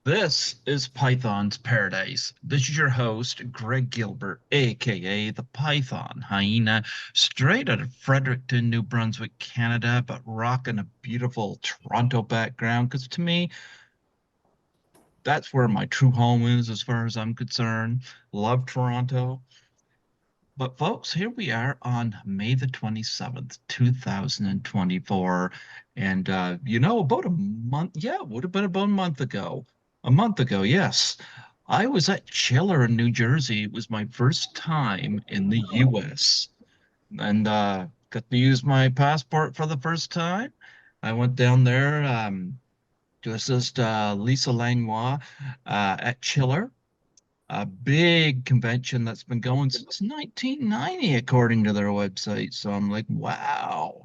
This is Python's Paradise. This is your host, Greg Gilbert, aka the Python Hyena, straight out of Fredericton, New Brunswick, Canada, but rocking a beautiful Toronto background. Because to me, that's where my true home is, as far as I'm concerned. Love Toronto. But folks, here we are on May the 27th, 2024. And about a month, yeah, it would have been about a month ago. A month ago, yes. I was at Chiller in New Jersey. It was my first time in the US and got to use my passport for the first time. I went down there to assist Lisa Langlois at Chiller, a big convention that's been going since 1990, according to their website. So I'm like, wow.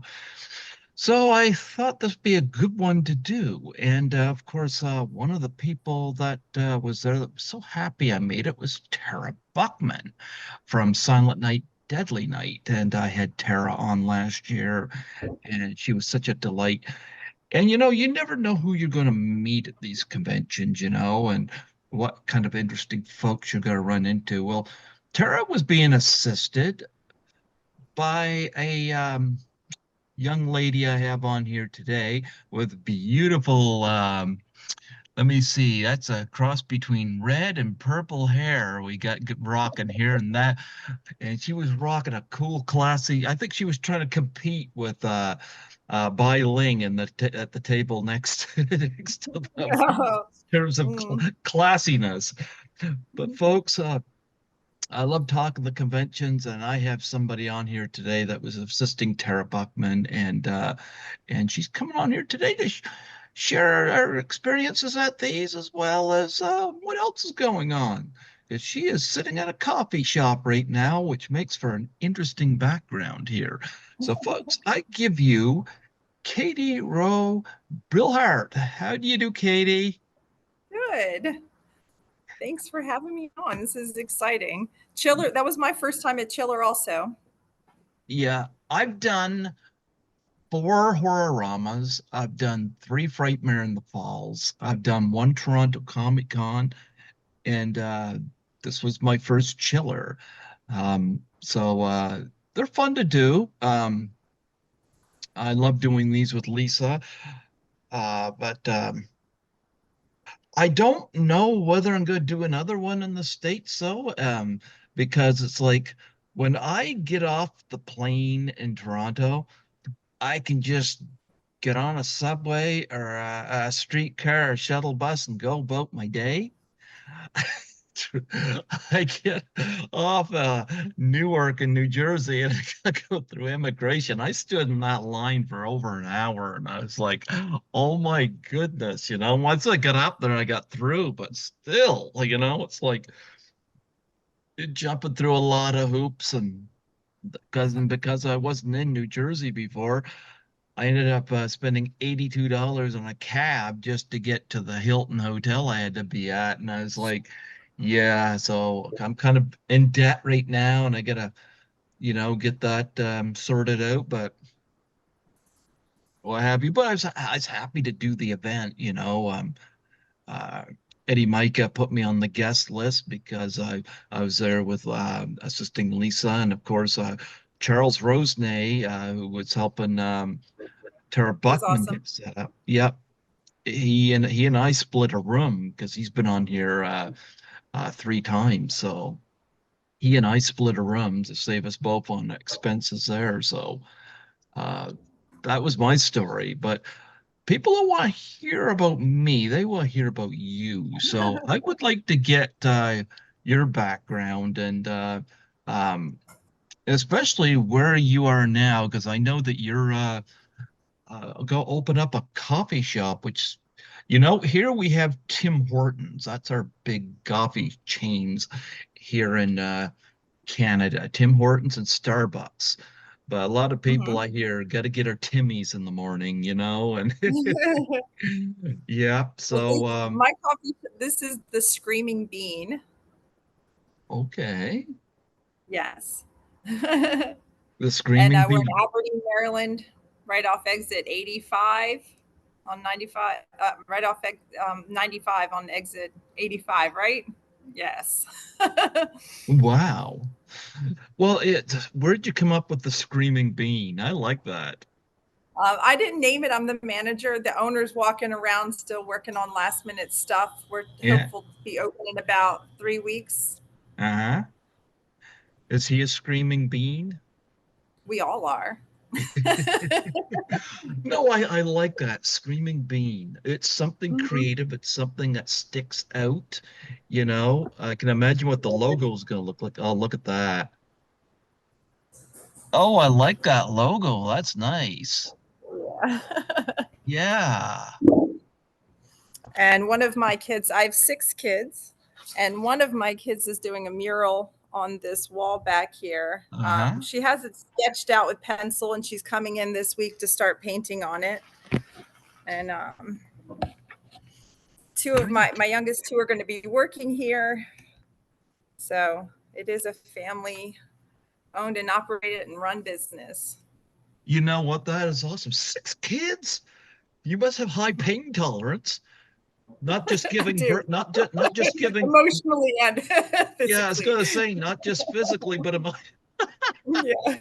So I thought this would be a good one to do. And of course, one of the people that was there that was so happy I made it was Tara Buckman from Silent Night, Deadly Night. And I had Tara on last year, and she was such a delight. And you never know who you're going to meet at these conventions, and what kind of interesting folks you're going to run into. Well, Tara was being assisted by a young lady I have on here today with beautiful, let me see, that's a cross between red and purple hair we got rocking here and that. And she was rocking a cool, classy. I think she was trying to compete with Bai Ling in at the table next next to them in terms of Mm. classiness. But folks, I love talking the conventions, and I have somebody on here today that was assisting Tara Buckman, and she's coming on here today to share her experiences at these as well as what else is going on. 'Cause she is sitting at a coffee shop right now, which makes for an interesting background here. So, folks, I give you Katie Roe Brilhart. How do you do, Katie? Good. Thanks for having me on. This is exciting. Chiller, that was my first time at Chiller also. Yeah, I've done four horror-ramas. I've done three Frightmare in the Falls. I've done one Toronto Comic Con, and this was my first chiller. So they're fun to do. I love doing these with Lisa, but I don't know whether I'm going to do another one in the States, because it's like when I get off the plane in Toronto, I can just get on a subway or a streetcar or shuttle bus and go about my day. I get off Newark in New Jersey and I gotta go through immigration. I stood in that line for over an hour and I was like, oh my goodness, once I got up there, I got through, but still, it's like jumping through a lot of hoops and because I wasn't in New Jersey before, I ended up spending $82 on a cab just to get to the Hilton hotel I had to be at. And I was like, yeah, so I'm kind of in debt right now and I gotta, get that sorted out, but what have you. But I was happy to do the event. Uh, Eddie Micah put me on the guest list because I was there with assisting Lisa and of course Charles Rosenay, who was helping Tara That was Buckman awesome. get set up. Yep. He and I split a room because he's been on here three times. So he and I split a room to save us both on expenses there. So uh, that was my story. But people don't want to hear about me. They want to hear about you. So I would like to get your background and um, especially where you are now, because I know that you're go open up a coffee shop, which, here we have Tim Hortons. That's our big coffee chains here in Canada, Tim Hortons and Starbucks. But a lot of people Mhm. I hear got to get our Timmies in the morning, and yeah. Well, So, my coffee, this is the Screaming Bean. okay. Yes. The And Screaming we're in Bee. Aberdeen, Maryland, right off exit 85 on 95, right off 95 on exit 85, right? Yes. Wow. Well, where'd you come up with the screaming bean? I like that. I didn't name it. I'm the manager. The owner's walking around still working on last minute stuff. We're Yeah. hopeful to be open in about 3 weeks. Uh-huh. Is he a screaming bean? We all are. No, I like that screaming bean. It's something Mhm. creative. It's something that sticks out. You know, I can imagine what the logo is going to look like. Oh, look at that. Oh, I like that logo. That's nice. Yeah. And one of my kids, I have 6 kids, and one of my kids is doing a mural on this wall back here. Uh-huh. She has it sketched out with pencil, and she's coming in this week to start painting on it. And two of Great. my youngest two are going to be working here. So it is a family owned and operated and run business. You know what? That is awesome. 6 kids? You must have high pain tolerance. Not just I giving birth, do, not just giving. emotionally and Yeah, I was physically. gonna say not just physically, but Yeah.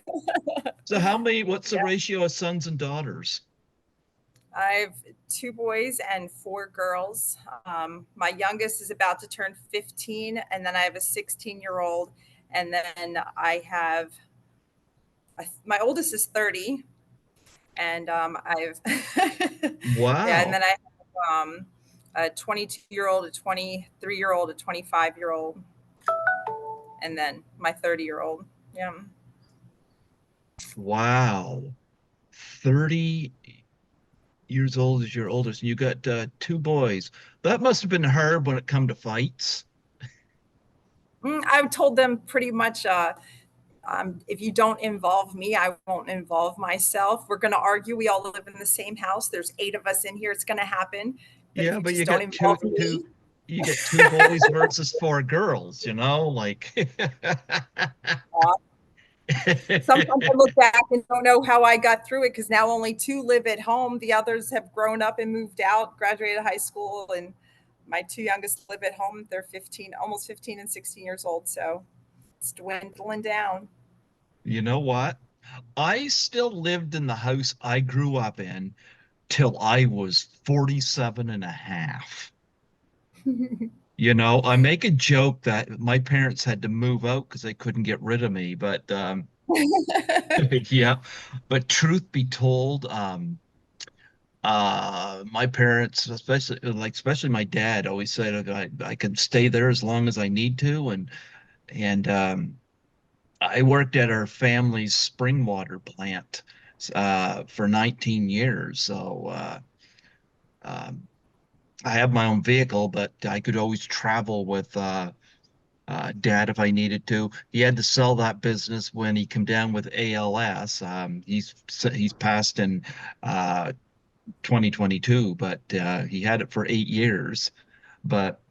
so how many? What's the Yeah. ratio of sons and daughters? I have 2 boys and 4 girls. My youngest is about to turn 15, and then I have a 16-year-old, and then I have my oldest is 30, and I've yeah, and Wow. then I have a 22-year-old, a 23-year-old, a 25-year-old, and then my 30-year-old. Yeah. Wow. 30 years old is your oldest, and you got 2 boys. That must have been hard when it come to fights. I've told them pretty much if you don't involve me, I won't involve myself. We're going to argue. We all live in the same house. There's 8 of us in here. It's going to happen. But if Yeah, you but just don't involve me, you get 2 boys versus 4 girls, you know, like uh, sometimes I look back and don't know how I got through it because now only 2 live at home. The others have grown up and moved out, graduated high school, and my 2 youngest live at home. They're 15, almost 15 and 16 years old. So it's dwindling down. you know what? I still lived in the house I grew up in till I was 47 and a half. You know, I make a joke that my parents had to move out because they couldn't get rid of me, but yeah. But truth be told, my parents, especially my dad, always said I can stay there as long as I need to, and I worked at our family's spring water plant for 19 years, so um, I have my own vehicle, but I could always travel with dad if I needed to. He had to sell that business when he came down with ALS. He's passed in uh, 2022, but he had it for 8 years. But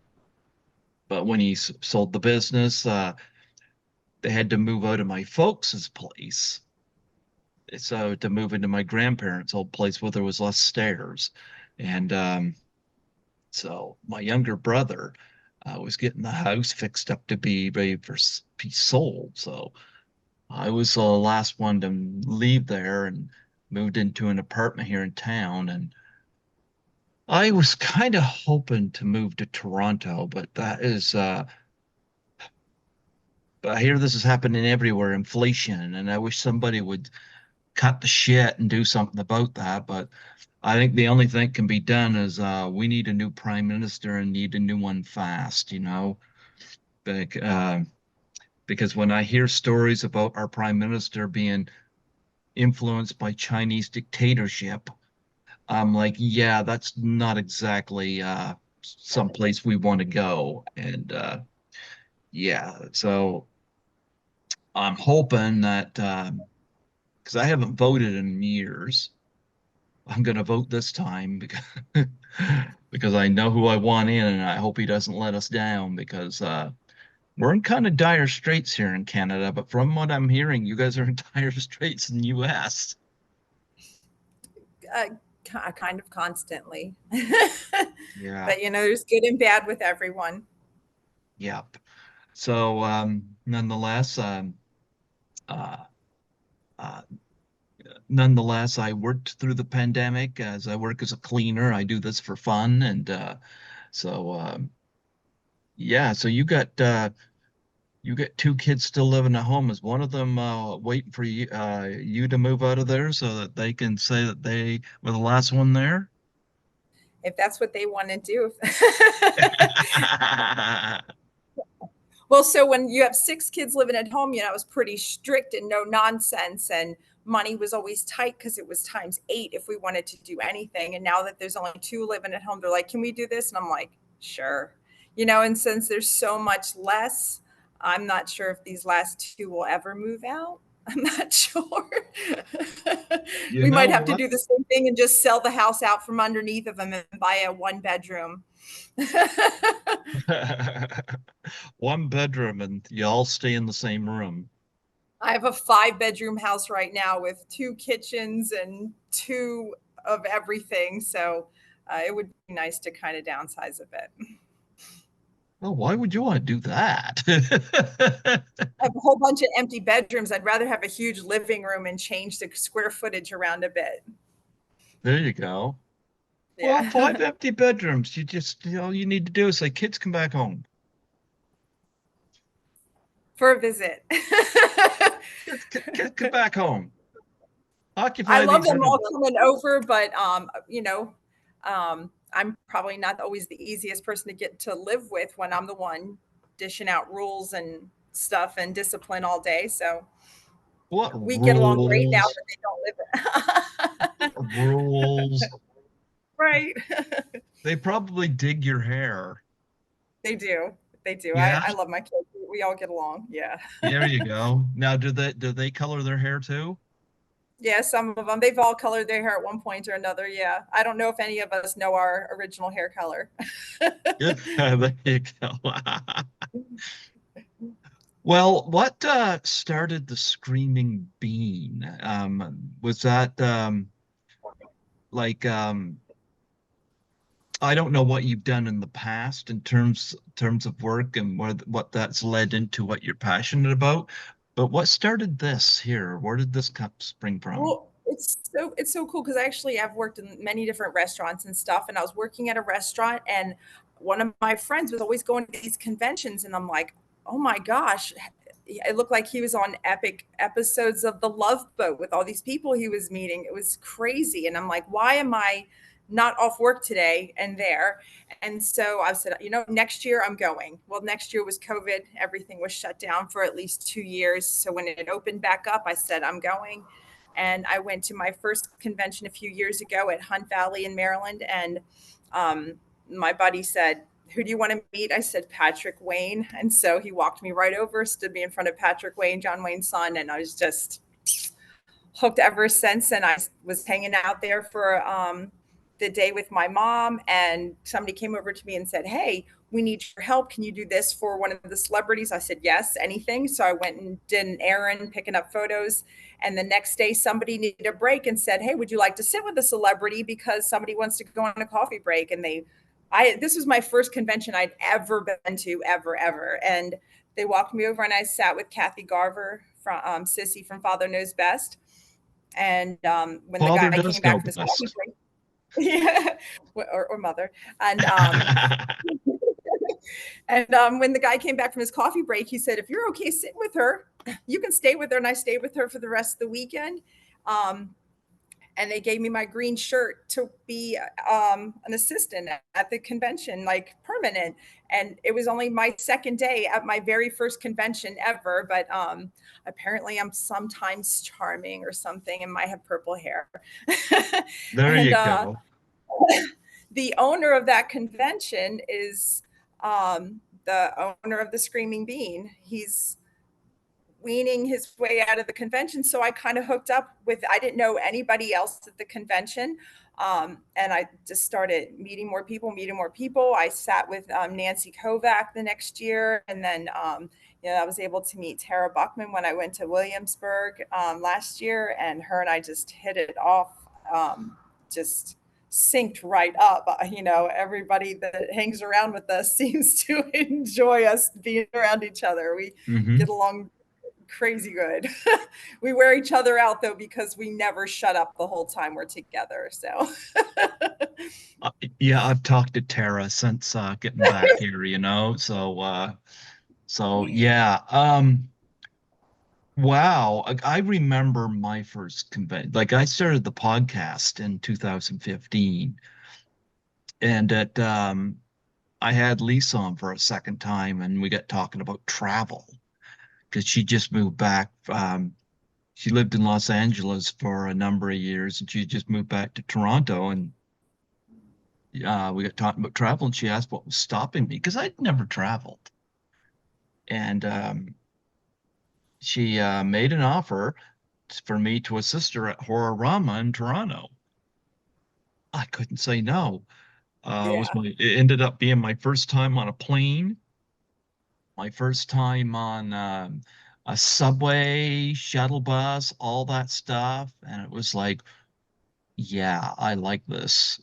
when he sold the business, they had to move out of my folks' place. So to move into my grandparents' old place where there was less stairs. And so my younger brother was getting the house fixed up to be ready for be sold. So I was the last one to leave there and moved into an apartment here in town. And I was kind of hoping to move to Toronto, but I hear this is happening everywhere, inflation, and I wish somebody would cut the shit and do something about that. But I think the only thing can be done is we need a new prime minister and need a new one fast, you know. Like, because when I hear stories about our prime minister being influenced by Chinese dictatorship, I'm like, yeah, that's not exactly someplace we want to go. And yeah, so I'm hoping that because I haven't voted in years, I'm going to vote this time because because I know who I want in, and I hope he doesn't let us down because we're in kind of dire straits here in Canada. But from what I'm hearing, you guys are in dire straits in the U.S. uh, kind of constantly. Yeah. But there's good and bad with everyone. Yep. So, nonetheless, uh, uh, nonetheless, I worked through the pandemic as I work as a cleaner. I do this for fun, and so yeah. So you got two kids still living at home. Is one of them waiting for you to move out of there so that they can say that they were the last one there? If that's what they want to do. Well, so when you have 6 kids living at home, it was pretty strict and no nonsense. And money was always tight because it was times 8 if we wanted to do anything. And now that there's only 2 living at home, they're like, can we do this? And I'm like, sure. And since there's so much less, I'm not sure if these last 2 will ever move out. I'm not sure. You We know might have to what? do the same thing and just sell the house out from underneath of them and buy a 1 bedroom. One bedroom and you all stay in the same room. I have a 5 bedroom house right now with 2 kitchens and 2 of everything. So it would be nice to kind of downsize a bit. Oh, why would you want to do that? I have a whole bunch of empty bedrooms. I'd rather have a huge living room and change the square footage around a bit. There you go. Well, Yeah. 5 empty bedrooms. All you need to do is say, kids, come back home. For a visit. Kids, come back home. I Occupy love these them rooms. all coming over, but I'm probably not always the easiest person to get to live with when I'm the one dishing out rules and stuff and discipline all day. So What we get along great now rules? that they don't live. Rules. Right. They probably dig your hair. They do. They do. Yeah, I love my kids. We all get along. Yeah. there you go. Now, do they color their hair too? Yeah. Some of them, they've all colored their hair at one point or another. Yeah. I don't know if any of us know our original hair color. Yeah, there you go. Well, what started the screaming bean? Was that like I don't know what you've done in the past in terms of work and what that's led into what you're passionate about, but what started this here? Where did this spring from? Well, it's so cool because actually I've worked in many different restaurants and stuff, and I was working at a restaurant, and one of my friends was always going to these conventions, and I'm like, oh my gosh, it looked like he was on epic episodes of The Love Boat with all these people he was meeting. It was crazy, and I'm like, why am I not off work today and there? And so I said, next year I'm going. Well, next year was COVID. Everything was shut down for at least 2 years. So when it opened back up, I said, I'm going. And I went to my first convention a few years ago at Hunt Valley in Maryland. And my buddy said, who do you want to meet? I said, Patrick Wayne. And so he walked me right over, stood me in front of Patrick Wayne, John Wayne's son. And I was just hooked ever since. And I was hanging out there for the day with my mom. And somebody came over to me and said, hey, we need your help. Can you do this for one of the celebrities? I said, yes, anything. So I went and did an errand picking up photos. And the next day, somebody needed a break and said, hey, would you like to sit with a celebrity because somebody wants to go on a coffee break? And this was my first convention I'd ever been to, ever. And they walked me over and I sat with Kathy Garver from Sissy from Father Knows Best. And when the Father guy does came back know from his coffee best. break, yeah, or mother. And when the guy came back from his coffee break, he said, if you're okay sitting with her, you can stay with her. And I stayed with her for the rest of the weekend. And they gave me my green shirt to be an assistant at the convention, like permanent. And it was only my second day at my very first convention ever. But apparently I'm sometimes charming or something and might have purple hair. There And you go. the owner of that convention is the owner of the Screaming Bean. He's weaning his way out of the convention. So I kind of hooked up with, I didn't know anybody else at the convention. And I just started meeting more people. I sat with Nancy Kovac the next year. And then, I was able to meet Tara Buckman when I went to Williamsburg last year, and her and I just hit it off. just synced right up. Everybody that hangs around with us seems to enjoy us being around each other. We Hmm. get along crazy good. We wear each other out though because we never shut up the whole time we're together. So Uh, yeah, I've talked to Tara since getting back here, so yeah. Wow, I remember my first convention. Like I started the podcast in 2015, and I had Lisa on for a second time, and we got talking about travel because she just moved back. She lived in Los Angeles for a number of years, and she just moved back to Toronto, and we got talking about travel, and she asked what was stopping me because I'd never traveled, and she made an offer for me to assist her at Horrorama in Toronto. I couldn't say no. Was yeah. my It ended up being my first time on a plane, my first time on a subway, shuttle bus, all that stuff, and it was like, yeah, I like this,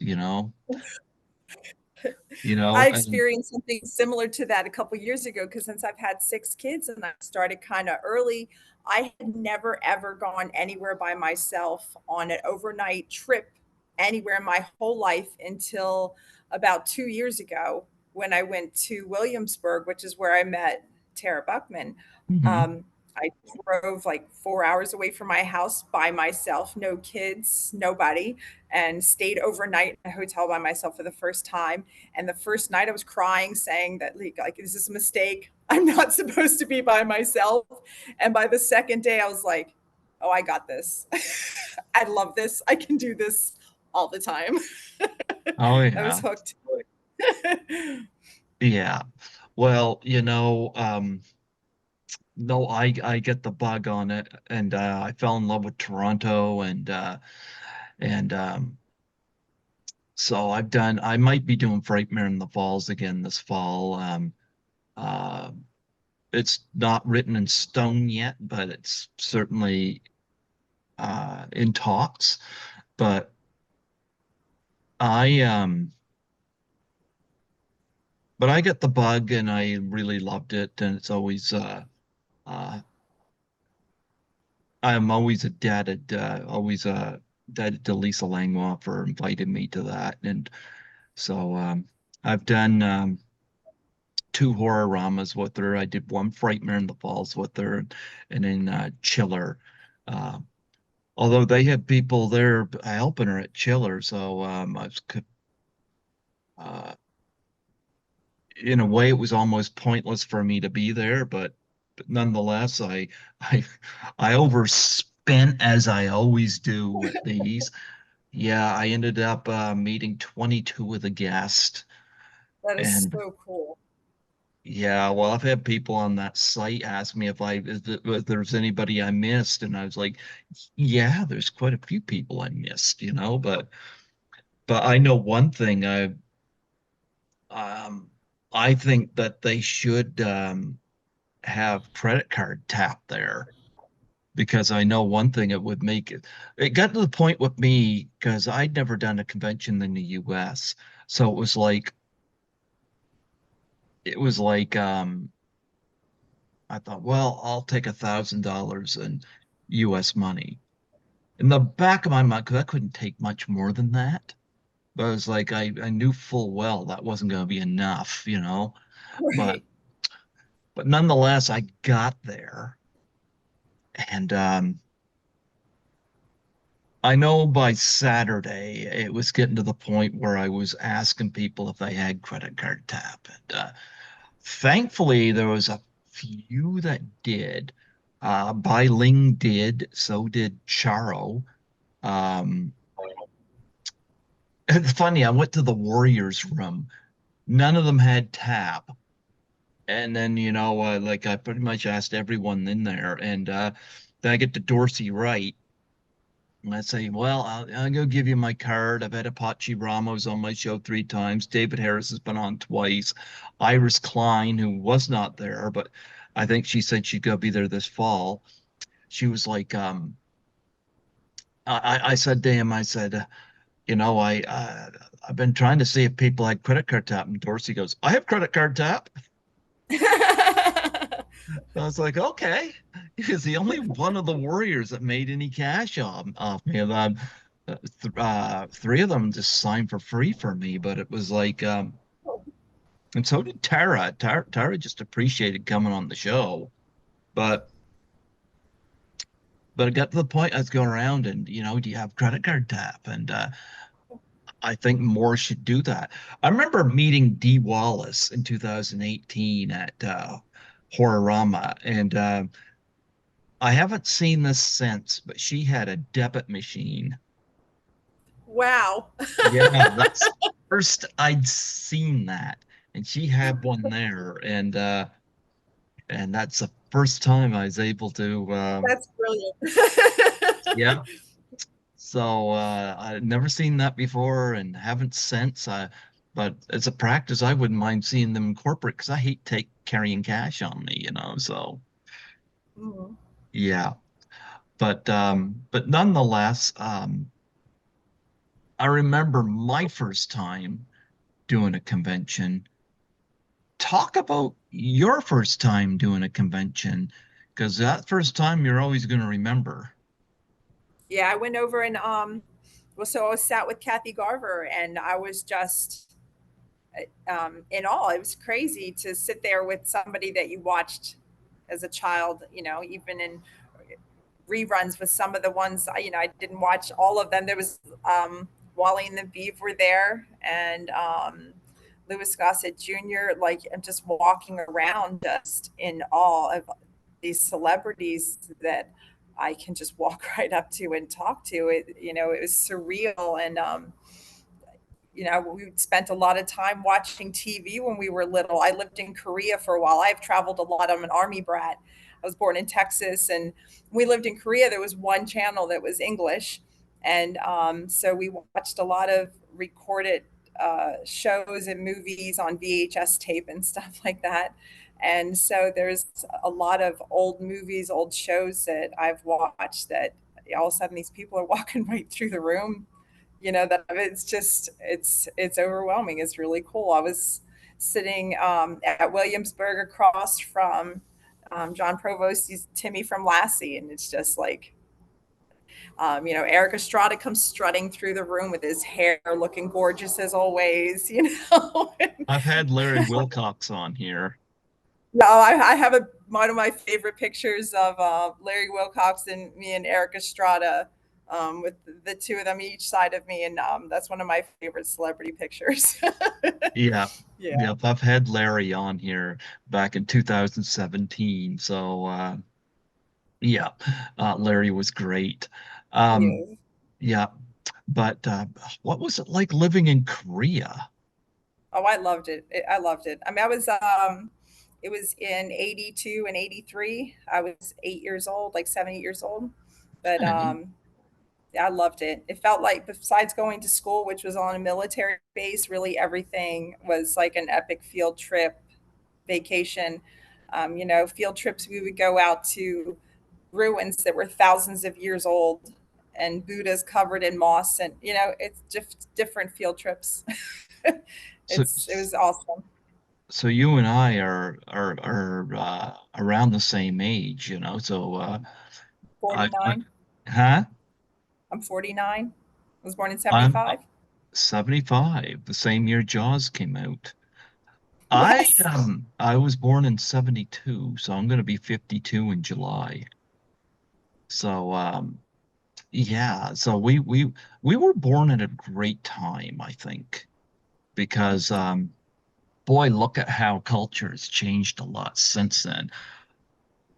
I and experienced something similar to that a couple years ago because since I've had 6 kids and I started kind of early, I had never ever gone anywhere by myself on an overnight trip anywhere in my whole life until about 2 years ago when I went to Williamsburg, which is where I met Tara Buckman. Mhm. I drove like 4 hours away from my house by myself, no kids, nobody, and stayed overnight in a hotel by myself for the first time. And the first night I was crying, saying that like this is a mistake. I'm not supposed to be by myself. And by the second day, I was like, oh, I got this. I love this. I can do this all the time. Oh I was yeah. hooked. Yeah. Well, no, I get the bug on it, and I fell in love with Toronto, and so I might be doing Frightmare in the Falls again this fall. Uh, it's not written in stone yet, but it's certainly in talks. But I but I get the bug, and I really loved it, and it's always uh I'm always indebted to Lisa Langlois for inviting me to that. And so I've done two horror dramas with her. I did one Frightmare in the Falls with her, and then Chiller. Uh, Although they had people there helping her at Chiller, so uh, in a way it was almost pointless for me to be there, but nonetheless, I I overspent as I always do with these. Yeah, I ended up meeting 22 of the guests. That is And so cool. yeah, well, I've had people on that site ask me if there's anybody I missed. And I was like, yeah, there's quite a few people I missed, but I know one thing. Um, I think that they should have credit card tap there because I know one thing it would make it. It got to the point with me because I'd never done a convention in the US. So it was like I thought, well, I'll take $1,000 in US money. In the back of my mind, because I couldn't take much more than that. But I was like, I knew full well that wasn't going to be enough. But Right. but nonetheless, I got there, and I know by Saturday it was getting to the point where I was asking people if they had credit card tap, and thankfully there was a few that did. Bai Ling did, so did Charo. Um, it's funny, I went to the Warriors room. None of them had tap. And then, like I pretty much asked everyone in there. And then I get to Dorsey Wright. And I say, well, I'll go give you my card. I've had Apache Ramos on my show 3 times. David Harris has been on twice. Iris Klein, who was not there, but I think she said she'd go be there this fall. She was like, I said to him, I said, I've been trying to see if people had credit card tap, and Dorsey goes, "I have credit card tap." I was like, okay. He's the only one of the Warriors that made any cash off me. Three of them just signed for free for me, but it was like, and so did Tara. Tara just appreciated coming on the show, but it got to the point I was going around and, do you have credit card tap? And I think more should do that. I remember meeting Dee Wallace in 2018 at Horrorama, and I haven't seen this since, but she had a debit machine. Wow. Yeah, that's the first I'd seen that. And she had one there, and that's the first time I was able to That's brilliant. yeah. So I'd never seen that before and haven't since. But as a practice, I wouldn't mind seeing them in corporate because I hate take carrying cash on me. So Mhm. yeah. But nonetheless, I remember my first time doing a convention. Talk about your first time doing a convention, because that first time you're always going to remember. Yeah, I went over and well, so I sat with Kathy Garver, and I was just in awe. It was crazy to sit there with somebody that you watched as a child, even in reruns with some of the ones, I didn't watch all of them. There was Wally and the Beef were there, and Louis Gossett Jr. Like, I'm just walking around just in awe of these celebrities that I can just walk right up to and talk to. It was surreal. And we spent a lot of time watching TV when we were little. I lived in Korea for a while. I've traveled a lot. I'm an Army brat. I was born in Texas, and we lived in Korea. There was one channel that was English, and so we watched a lot of recorded shows and movies on VHS tape and stuff like that. And so there's a lot of old movies, old shows that I've watched that all of a sudden these people are walking right through the room, that it's just it's overwhelming. It's really cool. I was sitting at Williamsburg across from John Provost's Timmy from Lassie, and it's just like Eric Estrada comes strutting through the room with his hair looking gorgeous as always. I've had Larry Wilcox on here. No, I have one of my favorite pictures of Larry Wilcox and me and Eric Estrada, with the two of them each side of me, and that's one of my favorite celebrity pictures. Yeah. Yeah, Yep, I've had Larry on here back in 2017. So yeah, Larry was great. Um, yeah. yeah, but what was it like living in Korea? Oh, I loved it. I loved it. I mean, it was in 82 and 83. I was 8 years old, like 7, 8 years old. But Okay. yeah, I loved it. It felt like, besides going to school, which was on a military base, really everything was like an epic field trip, vacation. Field trips, we would go out to ruins that were thousands of years old and Buddhas covered in moss, and it's just different field trips. So It was awesome. so you and I are around the same age. So I 49. huh? I'm 49. I was born in I'm 75. 75, the same year Jaws came out. I Yes. I was born in 72, so I'm going to be 52 in July. So yeah, so we were born at a great time, I think, because boy, look at how culture has changed a lot since then.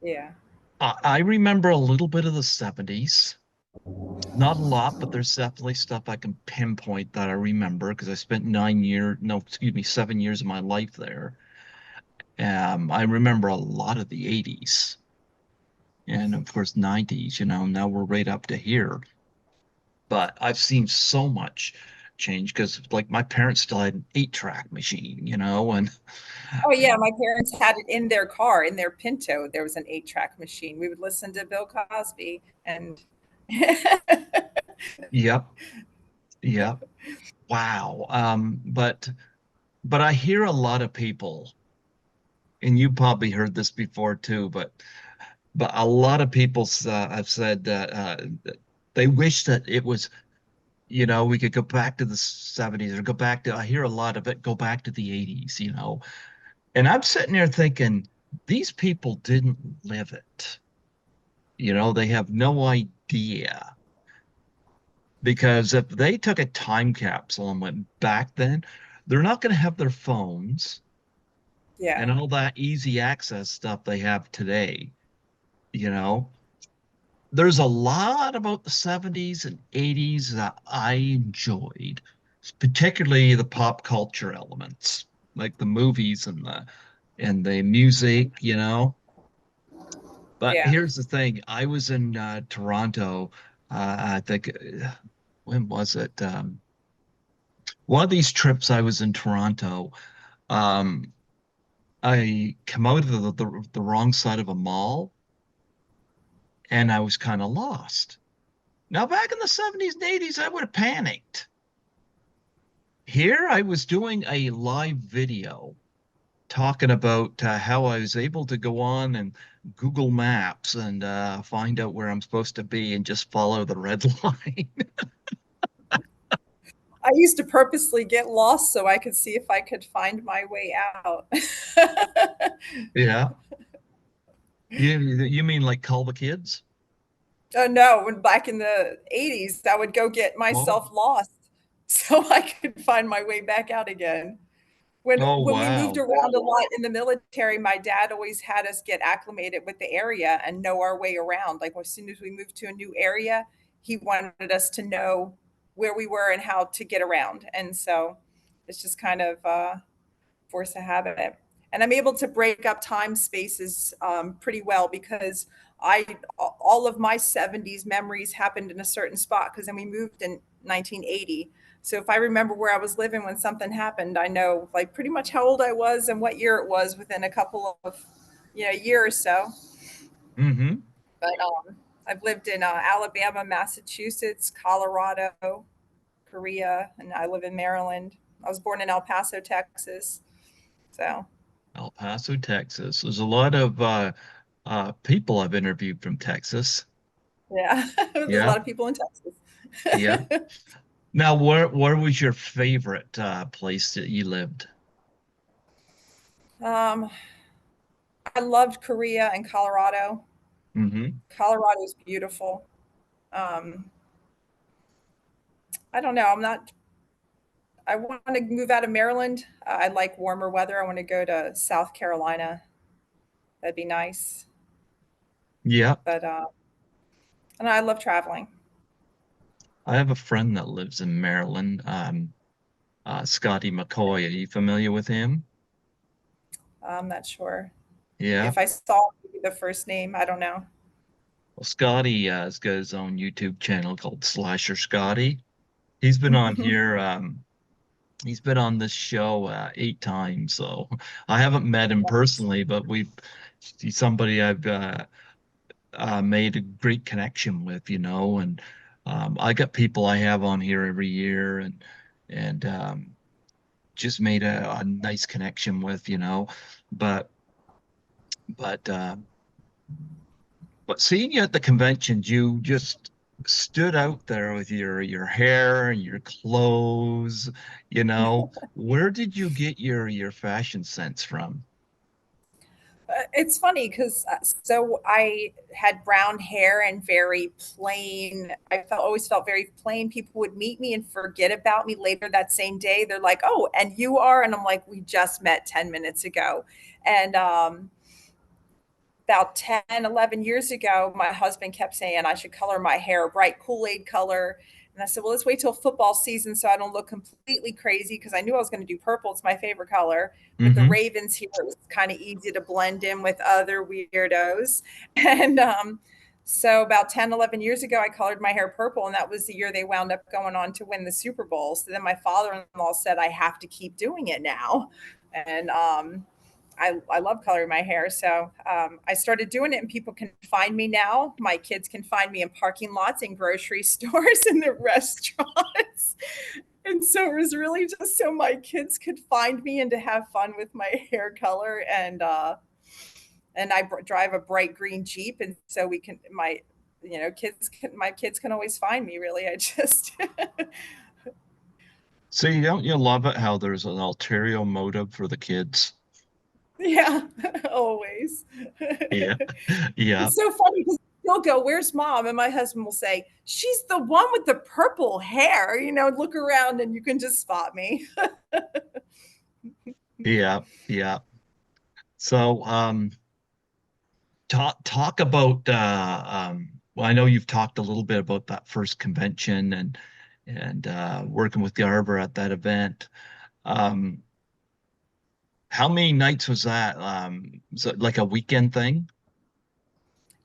Yeah. I remember a little bit of the 70s. Not a lot, but there's definitely stuff I can pinpoint that I remember because I spent 9 years, no, excuse me, 7 years of my life there. I remember a lot of the 80s and of course 90s. Now we're right up to here. But I've seen so much change because like my parents still had an 8-track machine, and Oh yeah, my parents had it in their car, in their Pinto. There was an 8-track machine. We would listen to Bill Cosby, and yep. Yeah. Wow. But I hear a lot of people, and you probably heard this before too, but a lot of people have said that they wish that it was, we could go back to the 70s or go back to, I hear a lot of it, go back to the 80s, And I'm sitting there thinking, these people didn't live it. They have no idea. Because if they took a time capsule and went back then, they're not going to have their phones Yeah, and all that easy access stuff they have today. You know, there's a lot about the 70s and 80s that I enjoyed, particularly the pop culture elements, like the movies and the music. But yeah, here's the thing. I was in Toronto, I think, when was it? One of these trips I was in Toronto, um, I come out of the wrong side of a mall and I was kind of lost. Now, back in the 70s and 80s, I would have panicked. Here, I was doing a live video talking about how I was able to go on and Google Maps and find out where I'm supposed to be and just follow the red line. I used to purposely get lost so I could see if I could find my way out. Yeah. You mean like call the kids? No, when back in the 80s, I would go get Oh, myself lost so I could find my way back out again. when oh, when we moved wow. around a lot in the military, my dad always had us get acclimated with the area and know our way around. Like as soon as we moved to a new area, he wanted us to know where we were and how to get around. And so it's just kind of force of habit. And I'm able to break up time spaces pretty well because I all of my 70s memories happened in a certain spot because then we moved in 1980. So if I remember where I was living when something happened, I know like pretty much how old I was and what year it was within a couple of year or so. Mm-hmm. But I've lived in Alabama, Massachusetts, Colorado, Korea, and I live in Maryland. I was born in El Paso, Texas. So El Paso, Texas. There's a lot of people I've interviewed from Texas. yeah, there's a Yeah, lot of people in yeah. Texas. Now, where was your favorite place that you lived? um, I loved Korea and Colorado. Mm-hmm. Colorado is beautiful. Um, I don't know. I want to move out of Maryland. I like warmer weather. I want to go to South Carolina. That'd be nice. Yeah, But and I love traveling. I have a friend that lives in Maryland, Scotty McCoy. Are you familiar with him? I'm not sure Yeah. if I saw the first name. I don't know. Well, Scotty has got his own YouTube channel called Slasher Scotty. He's been on here. He's been on this show 8 times, so I haven't met him personally, but he's somebody I've made a great connection with, and I got people I have on here every year and just made a nice connection with. But but uh, but seeing you at the conventions, you just stood out there with your hair and your clothes, you know. Where did you get your fashion sense from? It's funny because so I had brown hair and very plain. Always felt very plain. People would meet me and forget about me later that same day. They're like, "Oh, and you are," and I'm like, "We just met 10 minutes ago." And about 10, 11 years ago, my husband kept saying I should color my hair a bright Kool-Aid color. And I said, well, let's wait till football season so I don't look completely crazy because I knew I was going to do purple. It's my favorite color. With the Hmm. Ravens here, it was kind of easy to blend in with other weirdos. And so about 10, 11 years ago, I colored my hair purple. And that was the year they wound up going on to win the Super Bowl. So then my father-in-law said, I have to keep doing it now. And I love coloring my hair. So I started doing it, and people can find me now. My kids can find me in parking lots, in grocery stores, in the restaurants. And so it was really just so my kids could find me and to have fun with my hair color. And I drive a bright green Jeep, and so we can my kids can always find me. Really, I just See, don't you love it how there's an ulterior motive for the kids? yeah, always. Yeah. Yeah. It's so funny because they'll go, "Where's mom?" And my husband will say, "She's the one with the purple hair." Look around and you can just spot me. Yeah. Yeah. So, talk about well, I know you've talked a little bit about that first convention and working with Garber at that event. Um, how many nights was that? Was it like a weekend thing?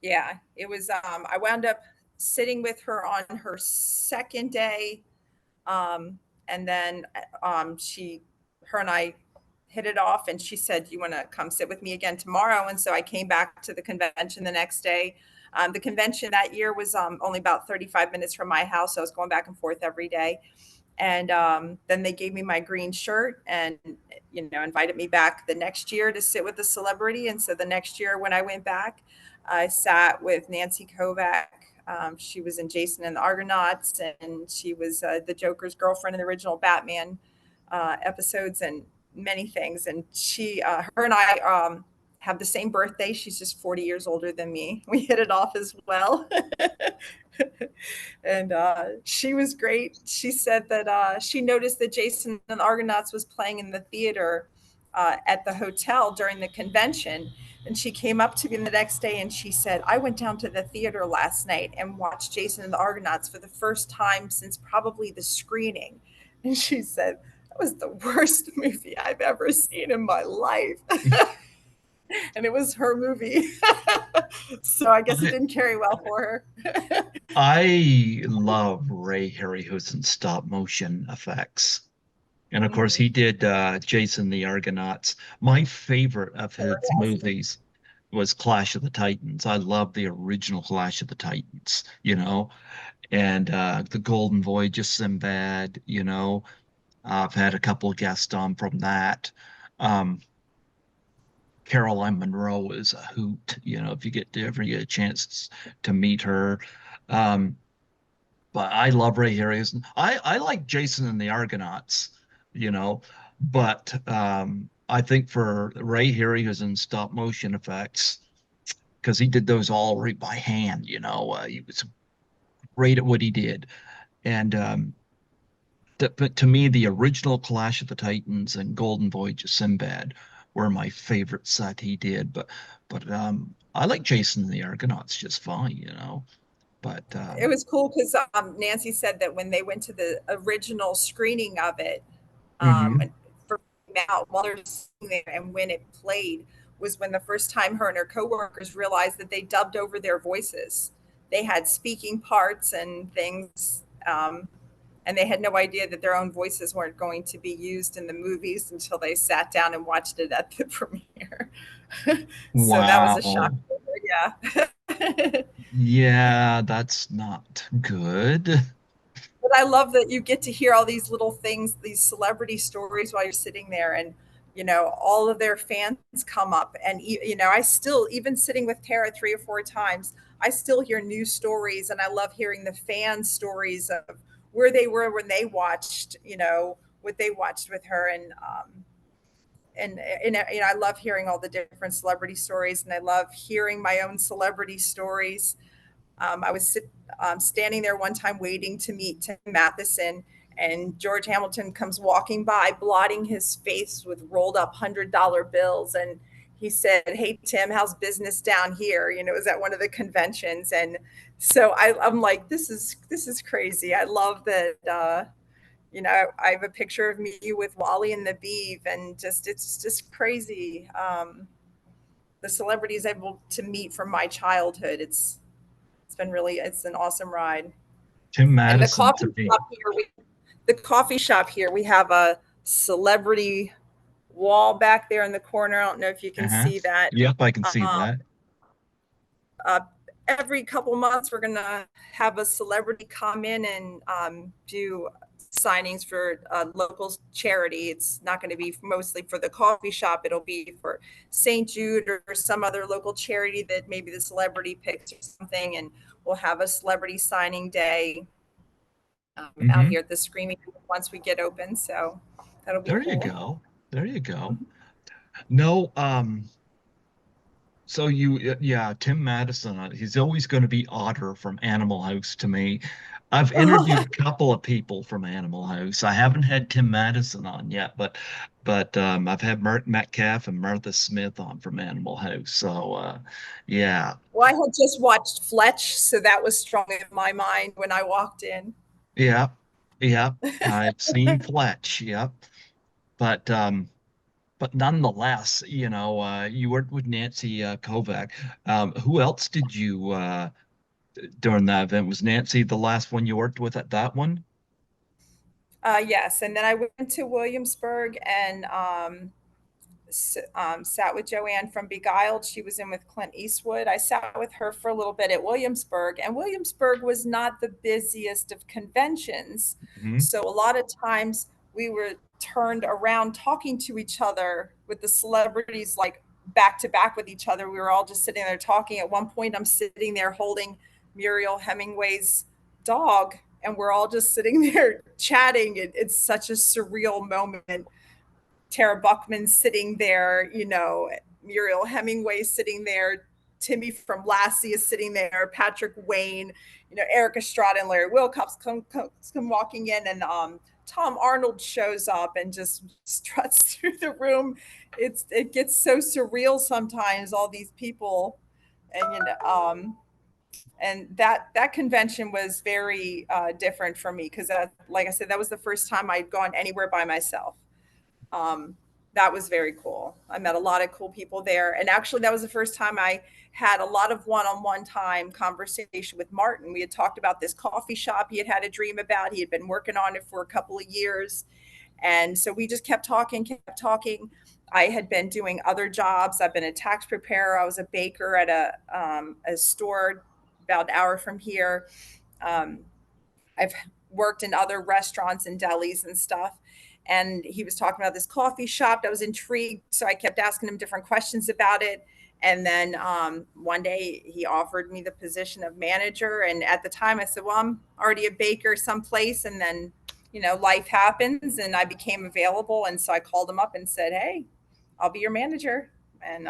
Yeah, it was. I wound up sitting with her on her second day, um, and then her and I hit it off. And she said, "You want to come sit with me again tomorrow?" And so I came back to the convention the next day. The convention that year was only about 35 minutes from my house, so I was going back and forth every day. And then they gave me my green shirt and invited me back the next year to sit with the celebrity. And so the next year when I went back, I sat with Nancy Kovac. She was in Jason and the Argonauts, and she was the Joker's girlfriend in the original Batman episodes, and many things. And her and I have the same birthday. She's just 40 years older than me. We hit it off as well. And she was great. She said that she noticed that Jason and the Argonauts was playing in the theater at the hotel during the convention. And she came up to me the next day and she said, "I went down to the theater last night and watched Jason and the Argonauts for the first time since probably the screening." And she said, "That was the worst movie I've ever seen in my life." And it was her movie. So I guess it I didn't carry well for her. I love Ray Harryhausen's stop motion effects. And of course, Mm-hmm. he did Jason the Argonauts. My favorite of his movies was Clash of the Titans. I love the original Clash of the Titans, and the Golden Voyage of Sinbad. I've had a couple of guests on from that. Um, Caroline Monroe is a hoot, if you ever get a chance to meet her. Um, but I love Ray Harryhausen. I like Jason and the Argonauts, you know, but I think for Ray Harryhausen stop motion effects, because he did those all right by hand, he was great at what he did. And but to me, the original Clash of the Titans and Golden Voyage of Sinbad were my favorite set he did. But I like Jason and the Argonauts just fine, But It was cool because Nancy said that when they went to the original screening of it, mhm. for out while they're sitting there, and when it played was when the first time her and her coworkers realized that they dubbed over their voices. They had speaking parts and things, and they had no idea that their own voices weren't going to be used in the movies until they sat down and watched it at the premiere. So that was a shock. Wow. Yeah. Yeah, that's not good. But I love that you get to hear all these little things, these celebrity stories while you're sitting there, and all of their fans come up, and I still, even sitting with Tara 3 or 4 times, I still hear new stories, and I love hearing the fan stories of where they were when they watched, what they watched with her. And I love hearing all the different celebrity stories, and I love hearing my own celebrity stories. I was standing there one time waiting to meet Tim Matheson, and George Hamilton comes walking by, blotting his face with rolled up $100 bills. And he said, "Hey, Tim, how's business down here?" It was at one of the conventions. And so I'm like, this is crazy. I love that. I have a picture of me with Wally and the Beeve, and it's just crazy. The celebrities able to meet from my childhood. It's an awesome ride. Tim And Madison to me. the coffee shop here, we have a celebrity wall back there in the corner. I don't know if you can Uh-huh. see that. Yep, I can see Um, that. uh, every couple months, we're going to have a celebrity come in and do signings for local charity. It's not going to be mostly for the coffee shop. It'll be for St. Jude or some other local charity that maybe the celebrity picks or something. And we'll have a celebrity signing day out Hmm. here at the Screaming once we get open. So that'll be There you cool. go. There you go. No, so yeah, Tim Madison, he's always going to be Otter from Animal House to me. I've interviewed a couple of people from Animal House. I haven't had Tim Madison on yet, but I've had Mert Metcalf and Martha Smith on from Animal House. So yeah, Well, I had just watched Fletch, so that was strong in my mind when I walked in. yeah, yeah. I've seen Fletch, yep. But nonetheless, you worked with Nancy Kovac. Who else did you during that event? Was Nancy the last one you worked with at that one? Yes, and then I went to Williamsburg and sat with Joanne from Beguiled. She was in with Clint Eastwood. I sat with her for a little bit at Williamsburg, and Williamsburg was not the busiest of conventions. Hmm. So a lot of times we were turned around talking to each other with the celebrities like back to back with each other. We were all just sitting there talking. At one point, I'm sitting there holding Muriel Hemingway's dog, and we're all just sitting there chatting. It's such a surreal moment. Tara Buckman sitting there, Muriel Hemingway sitting there, Timmy from Lassie is sitting there, Patrick Wayne, Eric Estrada and Larry Wilcox come walking in, and Tom Arnold shows up and just struts through the room. It gets so surreal sometimes, all these people, and and that convention was very different for me because, like I said, that was the first time I'd gone anywhere by myself. um, that was very cool. I met a lot of cool people there. And actually, that was the first time I had a lot of one on one time conversation with Martin. We had talked about this coffee shop he had had a dream about. He had been working on it for a couple of years. And so we just kept talking, kept talking. I had been doing other jobs. I've been a tax preparer. I was a baker at a store about an hour from here. Um, I've worked in other restaurants and delis and stuff. And he was talking about this coffee shop. I was intrigued. So I kept asking him different questions about it. And then one day he offered me the position of manager. And at the time I said, well, I'm already a baker someplace. And then, life happens and I became available. And so I called him up and said, hey, I'll be your manager. And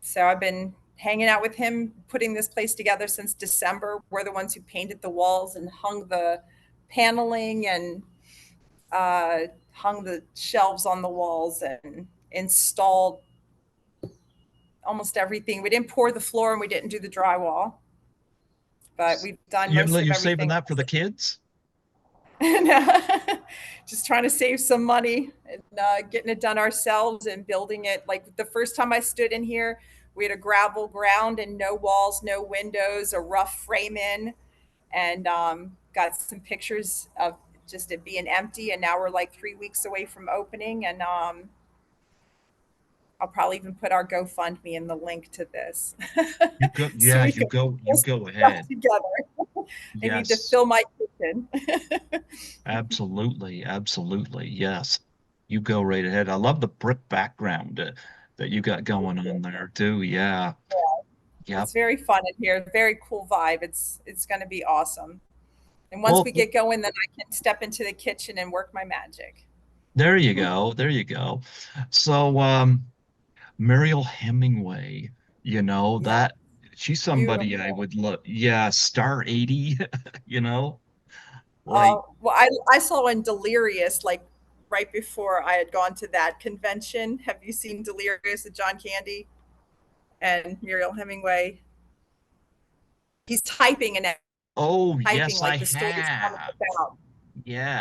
so I've been hanging out with him, putting this place together since December. We're the ones who painted the walls and hung the paneling and hung the shelves on the walls and installed almost everything. We didn't pour the floor and we didn't do the drywall, but we've done most of You're saving everything that for else. the kids? And, just trying to save some money and getting it done ourselves and building it. Like the first time I stood in here, we had a gravel ground and no walls, no windows, a rough frame in, and got some pictures of just it being empty. And now we're like 3 weeks away from opening, and I'll probably even put our GoFundMe in the link to this, You go, so yeah, we can you pull some go stuff ahead. together. I need to Yes, fill my kitchen. absolutely, absolutely. Yes. You go right ahead. I love the brick background that you got going on there too. Yeah. Yep. It's very fun in here. Very cool vibe. It's going to be awesome. And once Well, we get going, then I can step into the kitchen and work my magic. there you go. There you go. So, Muriel Hemingway, Yeah, that she's somebody I beautiful. would love. Yeah, Star 80, you know, like, Well, I saw in Delirious like right before I had gone to that convention. Have you seen Delirious with John Candy and Muriel Hemingway? He's typing and oh, typing yes, I like the story is coming have. about.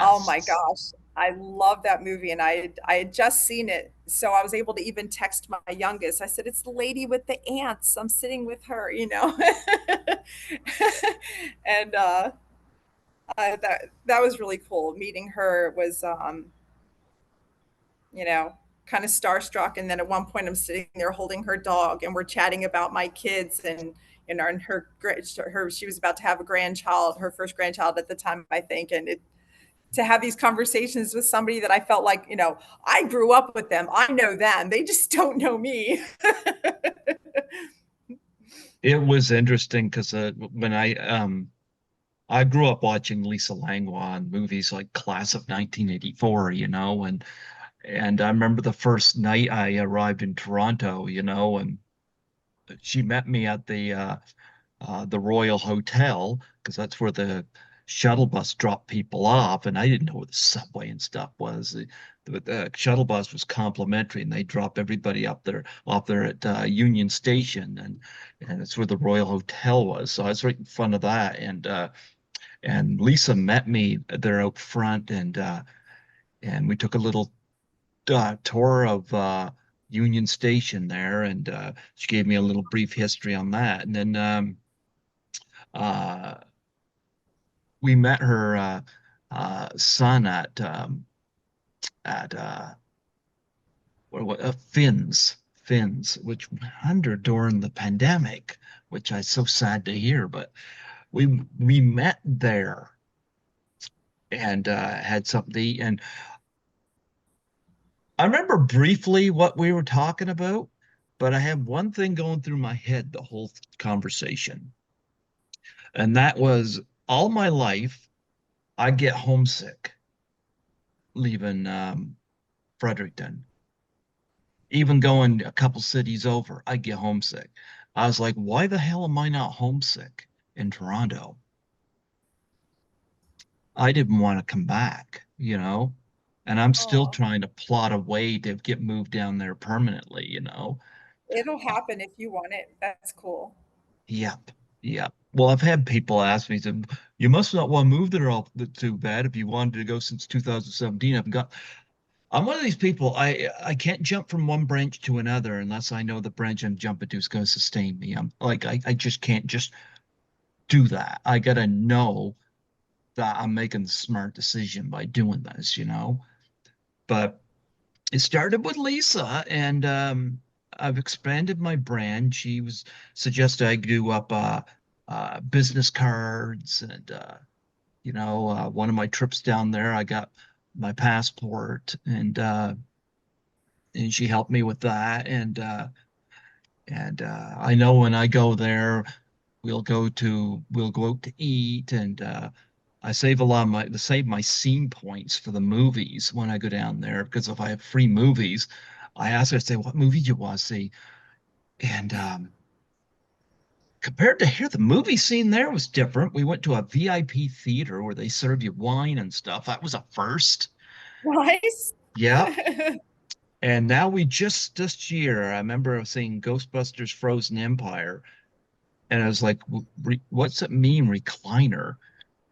Oh my Yes. gosh. I love that movie, and I had just seen it. So I was able to even text my youngest. I said, it's the lady with the ants. I'm sitting with her. And that was really cool. Meeting her was you know, kind of starstruck. And then at one point, I'm sitting there holding her dog, and we're chatting about my kids and her she was about to have a grandchild, her first grandchild at the time, I think, and to have these conversations with somebody that I felt like, I grew up with them, I know them, they just don't know me. It was interesting because when I grew up watching Lisa Langlois in movies like Class of 1984, and I remember the first night I arrived in Toronto, and she met me at the Royal Hotel because that's where the shuttle bus dropped people off, and I didn't know where the subway and stuff was. The shuttle bus was complimentary, and they dropped everybody up there off there at Union Station, and that's where the Royal Hotel was. So I was right in front of that, and Lisa met me there out front, and we took a little tour of Union Station there, and she gave me a little brief history on that, and then uh, we met her son at Finn's, which under during the pandemic, which I so sad to hear, but we met there and had something to eat. And I remember briefly what we were talking about, but I had one thing going through my head the whole conversation, and that was all my life I get homesick leaving Fredericton. Even going a couple cities over, I get homesick. I was like, why the hell am I not homesick in Toronto? I didn't want to come back. And I'm still Oh, trying to plot a way to get moved down there permanently. it'll happen if you want it. That's cool. Yep. Yep. Well, I've had people ask me, said, you must not want to move there all too bad if you wanted to go since 2017. I'm one of these people. I can't jump from one branch to another unless I know the branch I'm jumping to is going to sustain me. I'm like I just can't just do that. I gotta know that I'm making the smart decision by doing this. But it started with Lisa, and I've expanded my brand. She was suggested I do up business cards, and one of my trips down there, I got my passport, and she helped me with that. And I know when I go there, we'll go out to eat, and I save a lot of my to save my scene points for the movies when I go down there because if I have free movies, I ask her, I say, what movie do you want to see? And compared to here, the movie scene there was different. We went to a VIP theater where they serve you wine and stuff. That was a first. Nice. Yeah. And now we just this year, I remember seeing Ghostbusters Frozen Empire, and I was like, what's it mean, recliner?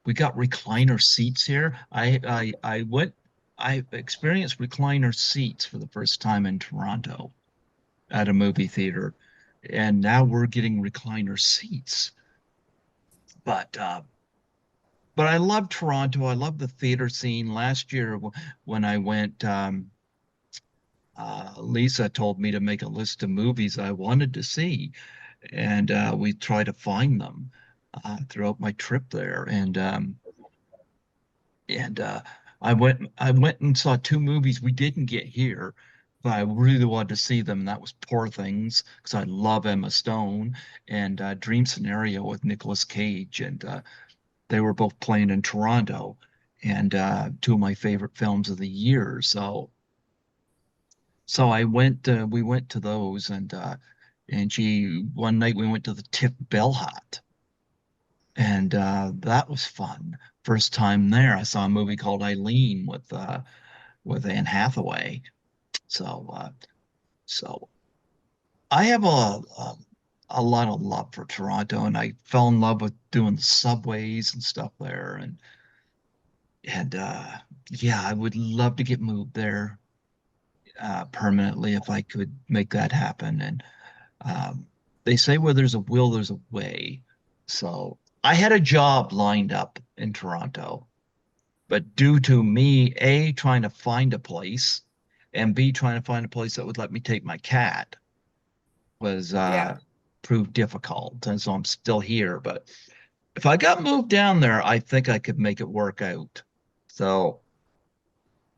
We got recliner seats here. I experienced recliner seats for the first time in Toronto at a movie theater, and now we're getting recliner seats. But uh, but I love Toronto. I love the theater scene. Last year when I went, Lisa told me to make a list of movies I wanted to see, and we try to find them throughout my trip there. And I went and saw two movies we didn't get here, but I really wanted to see them. And that was Poor Things because I love Emma Stone, and Dream Scenario with Nicolas Cage, and they were both playing in Toronto, and two of my favorite films of the year. So we went to those, and she one night we went to the Tip Bell Hut, and that was fun. First time there, I saw a movie called Eileen with Anne Hathaway. So so I have a lot of love for Toronto, and I fell in love with doing the subways and stuff there, and yeah, I would love to get moved there permanently if I could make that happen. And they say where there's a will, there's a way. So I had a job lined up in Toronto, but due to me, A, trying to find a place, and B, trying to find a place that would let me take my cat was Yeah. proved difficult. And so I'm still here. But if I got moved down there, I think I could make it work out. So,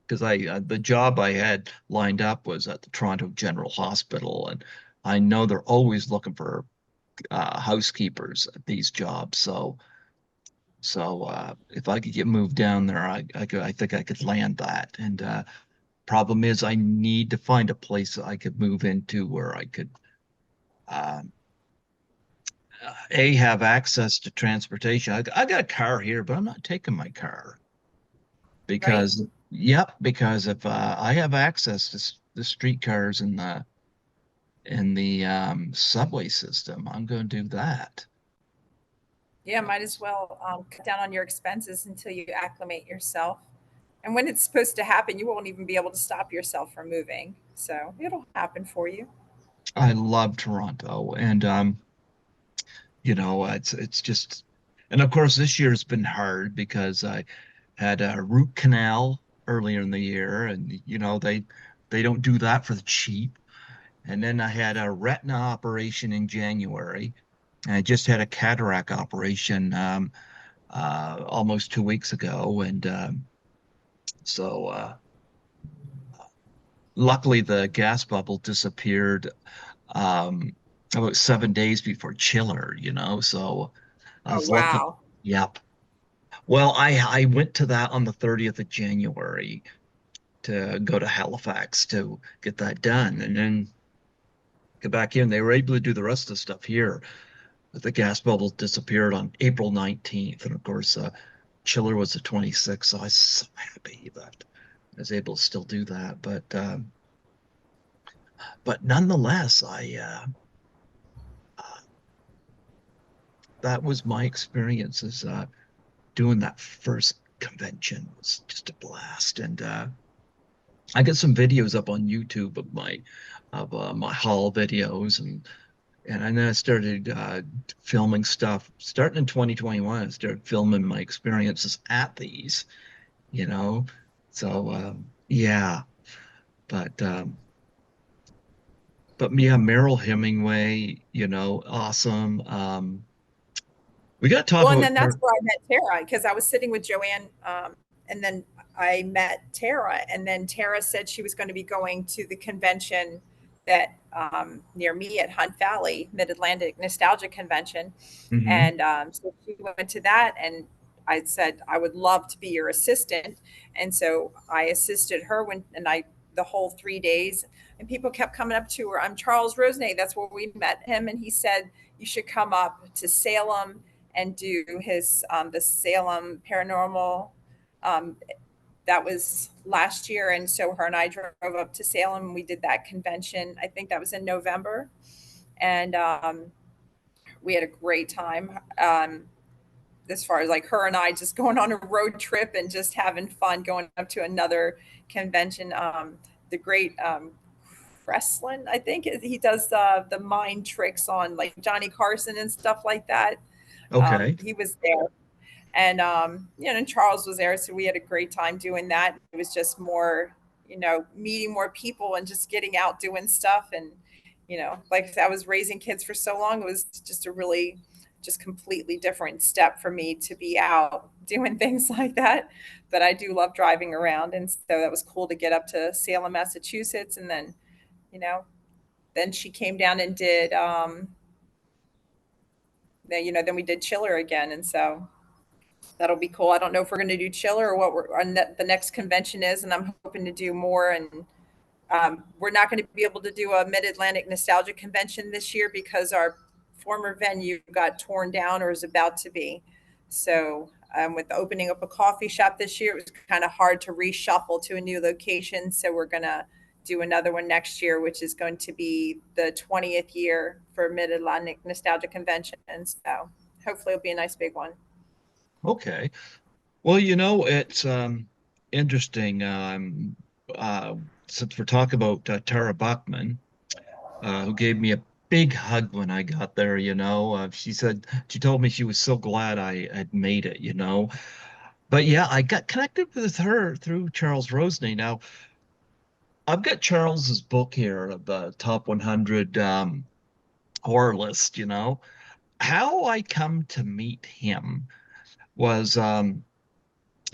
because the job I had lined up was at the Toronto General Hospital, and I know they're always looking for housekeepers at these jobs. So if I could get moved down there, I think I could land that. And problem is, I need to find a place that I could move into where I could um, have access to transportation. I got a car here, but I'm not taking my car Right. because, yep, because if I have access to the streetcars and the subway system, I'm going to do that. Yeah, might as well cut down on your expenses until you acclimate yourself. And when it's supposed to happen, you won't even be able to stop yourself from moving. So it'll happen for you. I love Toronto, and it's just, and of course this year's been hard because I had a root canal earlier in the year, and they don't do that for the cheap. And then I had a retina operation in January. And I just had a cataract operation almost 2 weeks ago, and so luckily the gas bubble disappeared um, about 7 days before chiller. So I Oh, was lucky. wow. Yep. Well, I went to that on the 30th of January to go to Halifax to get that done, and then get back in. They were able to do the rest of the stuff here, but the gas bubble disappeared on April 19th, and of course, chiller was the 26th. So I was so happy that I was able to still do that. But nonetheless, that was my experiences doing that first convention. It was just a blast, and I got some videos up on YouTube of my haul videos, and then I started filming stuff starting in 2021. I started filming my experiences at these, you know. So yeah, but yeah, Merrill Hemingway, awesome. We got to talk Well, and about then that's where I met Tara because I was sitting with Joanne, and then I met Tara, and then Tara said she was going to be going to the convention that near me at Hunt Valley Mid Atlantic Nostalgia Convention, Mhm. and so she went to that, and I said I would love to be your assistant, and so I assisted her and I the whole 3 days, and people kept coming up to her. I'm Charles Rosenay. That's where we met him, and he said you should come up to Salem and do his the Salem Paranormal. Um, that was last year, and so her and I drove up to Salem and we did that convention. I think that was in November, and we had a great time. As far as like her and I just going on a road trip and just having fun going up to another convention. The great Kreslin, I think he does the mind tricks on like Johnny Carson and stuff like that. Okay. He was there, and and Charles was there, so we had a great time doing that. It was just more, meeting more people and just getting out doing stuff, and like I was raising kids for so long, it was just a really just completely different step for me to be out doing things like that. But I do love driving around, and so that was cool to get up to Salem, Massachusetts, and then you know then she came down and did then we did Chiller again, and so that'll be cool. I don't know if we're going to do Chiller or what the next convention is, and I'm hoping to do more. And we're not going to be able to do a Mid Atlantic Nostalgia Convention this year because our former venue got torn down or is about to be. So, with the opening up a coffee shop this year, it was kind of hard to reshuffle to a new location. So, we're going to do another one next year, which is going to be the 20th year for Mid Atlantic Nostalgia Convention. And so, hopefully, it'll be a nice big one. Okay. Well, it's interesting. Uh, since we're talking about Tara Buckman, who gave me a big hug when I got there. She told me she was so glad I had made it. But yeah, I got connected with her through Charles Roseney. Now, I've got Charles's book here, the top 100 horror list, you know. How I come to meet him was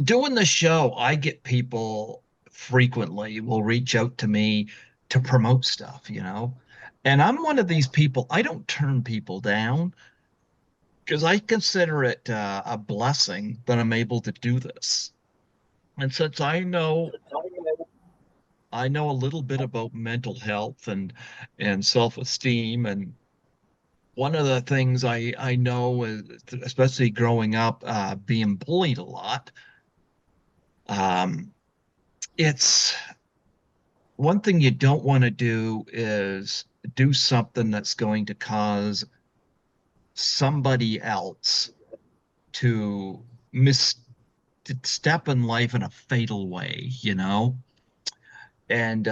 doing the show. I get people frequently will reach out to me to promote stuff, you know. And I'm one of these people, I don't turn people down because I consider it a blessing that I'm able to do this. And since I know a little bit about mental health and self-esteem, and one of the things I know is, especially growing up, being bullied a lot, um, it's one thing you don't want to do is do something that's going to cause somebody else to misstep in life in a fatal way, you know? And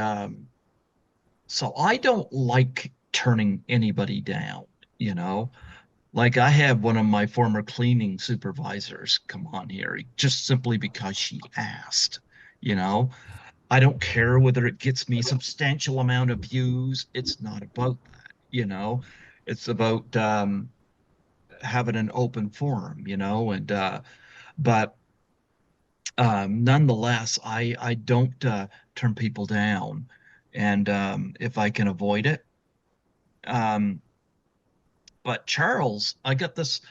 so I don't like turning anybody down, you know? Like I have one of my former cleaning supervisors come on here just simply because she asked, you know? I don't care whether it gets me substantial amount of views. It's not about that, you know? It's about having an open forum, you know? And but nonetheless, I don't turn people down, and if I can avoid it. Um, but Charles, I got this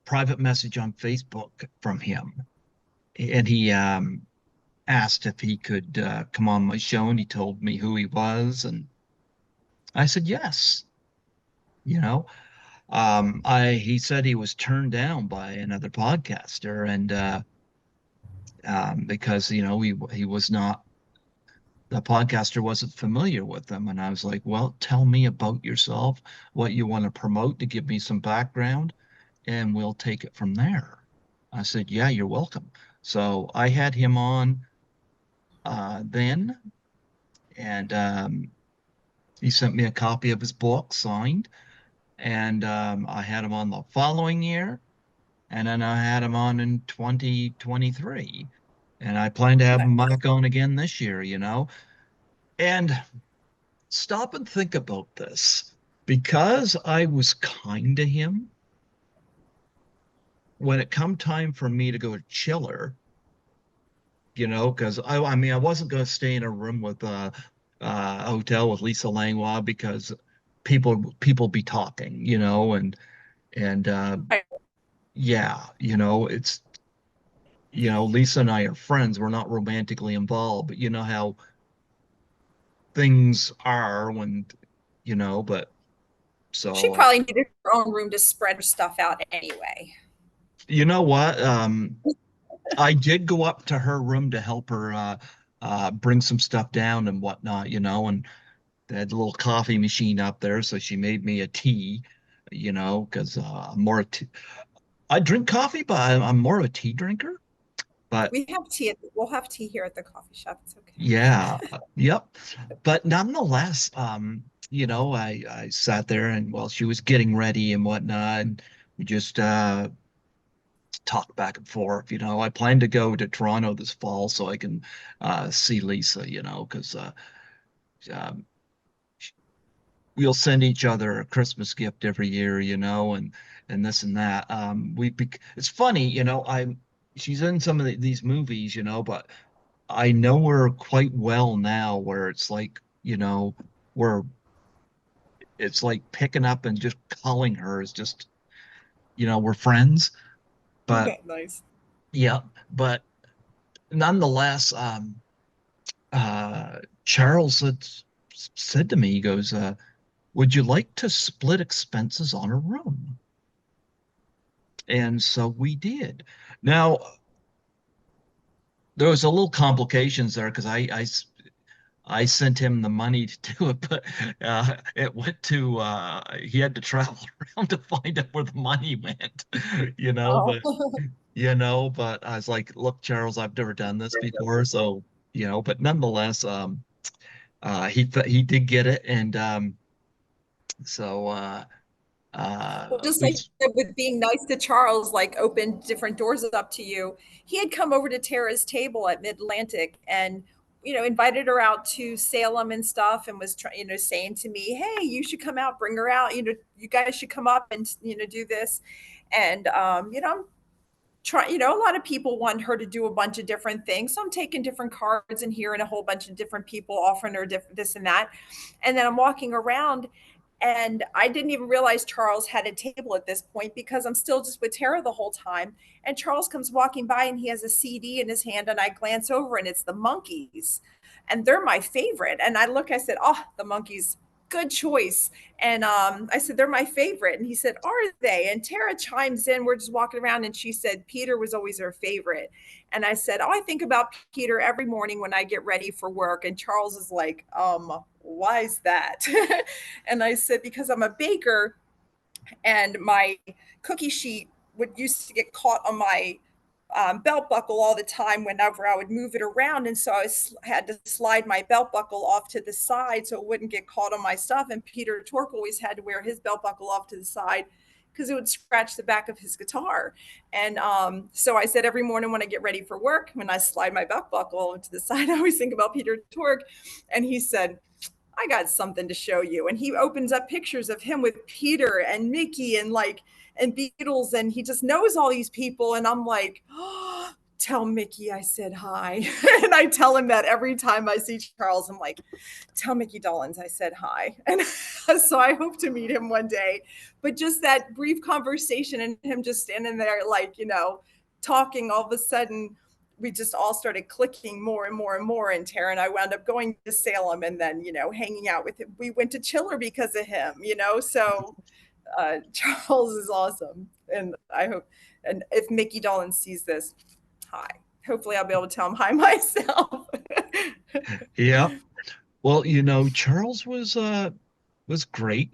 private message on Facebook from him, and he asked if he could come on my show, and he told me who he was, and I said yes. You know, I he said he was turned down by another podcaster, and because he was not the podcaster wasn't familiar with them, and I was like, well, tell me about yourself, what you want to promote to give me some background, and we'll take it from there. I said, yeah, you're welcome. So I had him on then, and he sent me a copy of his book signed, and I had him on the following year, and then I had him on in 2023, and I plan to have him Nice. back on again this year, you know. And stop and think about this. Because I was kind to him, when it come time for me to go to Chiller, you know, because I mean, I wasn't going to stay in a room with a hotel with Lisa Langlois because people be talking, you know, and yeah, you know, it's Lisa and I are friends. We're not romantically involved, but you know how things are when, but She so probably needed her own room to spread her stuff out anyway. you know what? I did go up to her room to help her bring some stuff down and whatnot, and they had a little coffee machine up there, so she made me a tea, because I'm more I drink coffee, but I'm more of a tea drinker. But We have tea. We'll have tea here at the coffee shop. It's okay. yeah, yep. But nonetheless, I sat there and while she was getting ready and whatnot, and we just talked back and forth. I plan to go to Toronto this fall so I can see Lisa, because um, we'll send each other a Christmas gift every year, and this and that. It's funny, she's in some of these movies, but I know her quite well now, where it's like, where it's like picking up and just calling her is just, we're friends. But Nice. yeah, but nonetheless, Charles said to me, he goes, would you like to split expenses on a room? And so we did. Now, there was a little complications there because I sent him the money to do it, but it went to he had to travel around to find out where the money went, Oh. but but I was like, look, Charles, I've never done this before, so but nonetheless, he did get it, and so Well, just we like with being nice to Charles, like opened different doors up to you. He had come over to Tara's table at Mid Atlantic, and invited her out to Salem and stuff, and was trying, saying to me, "Hey, you should come out, bring her out. You guys should come up and do this." And I'm trying. A lot of people want her to do a bunch of different things, so I'm taking different cards and hearing a whole bunch of different people offering her this and that. And then I'm walking around, and I didn't even realize Charles had a table at this point because I'm still just with Tara the whole time. And Charles comes walking by and he has a CD in his hand, and I glance over and it's the Monkees. And they're my favorite. And I said, "Oh, the Monkees, good choice." And I said, "They're my favorite." And he said, "Are they?" And Tara chimes in. We're just walking around, and she said, "Peter was always her favorite." And I said, "Oh, I think about Peter every morning when I get ready for work." And Charles is like, "Why is that?" And I said, "Because I'm a baker, and my cookie sheet would used to get caught on my belt buckle all the time whenever I would move it around. And so I had to slide my belt buckle off to the side so it wouldn't get caught on my stuff. And Peter Tork always had to wear his belt buckle off to the side because it would scratch the back of his guitar." And so I said, every morning when I get ready for work, when I slide my belt buckle to the side, I always think about Peter Tork. And he said, "I got something to show you." And he opens up pictures of him with Peter and Mickey and Beatles, and he just knows all these people. And I'm like, "Oh, tell Mickey I said hi." And I tell him that every time I see Charles. I'm like, "Tell Mickey Dolenz I said hi." And so I hope to meet him one day. But just that brief conversation and him just standing there, like, talking, all of a sudden we just all started clicking more and more and more. And Tara and I wound up going to Salem, and then, hanging out with him. We went to Chiller because of him. So Charles is awesome. And I hope, and if Mickey Dolan sees this, hi. Hopefully I'll be able to tell him hi myself. Yeah. Well, Charles was great,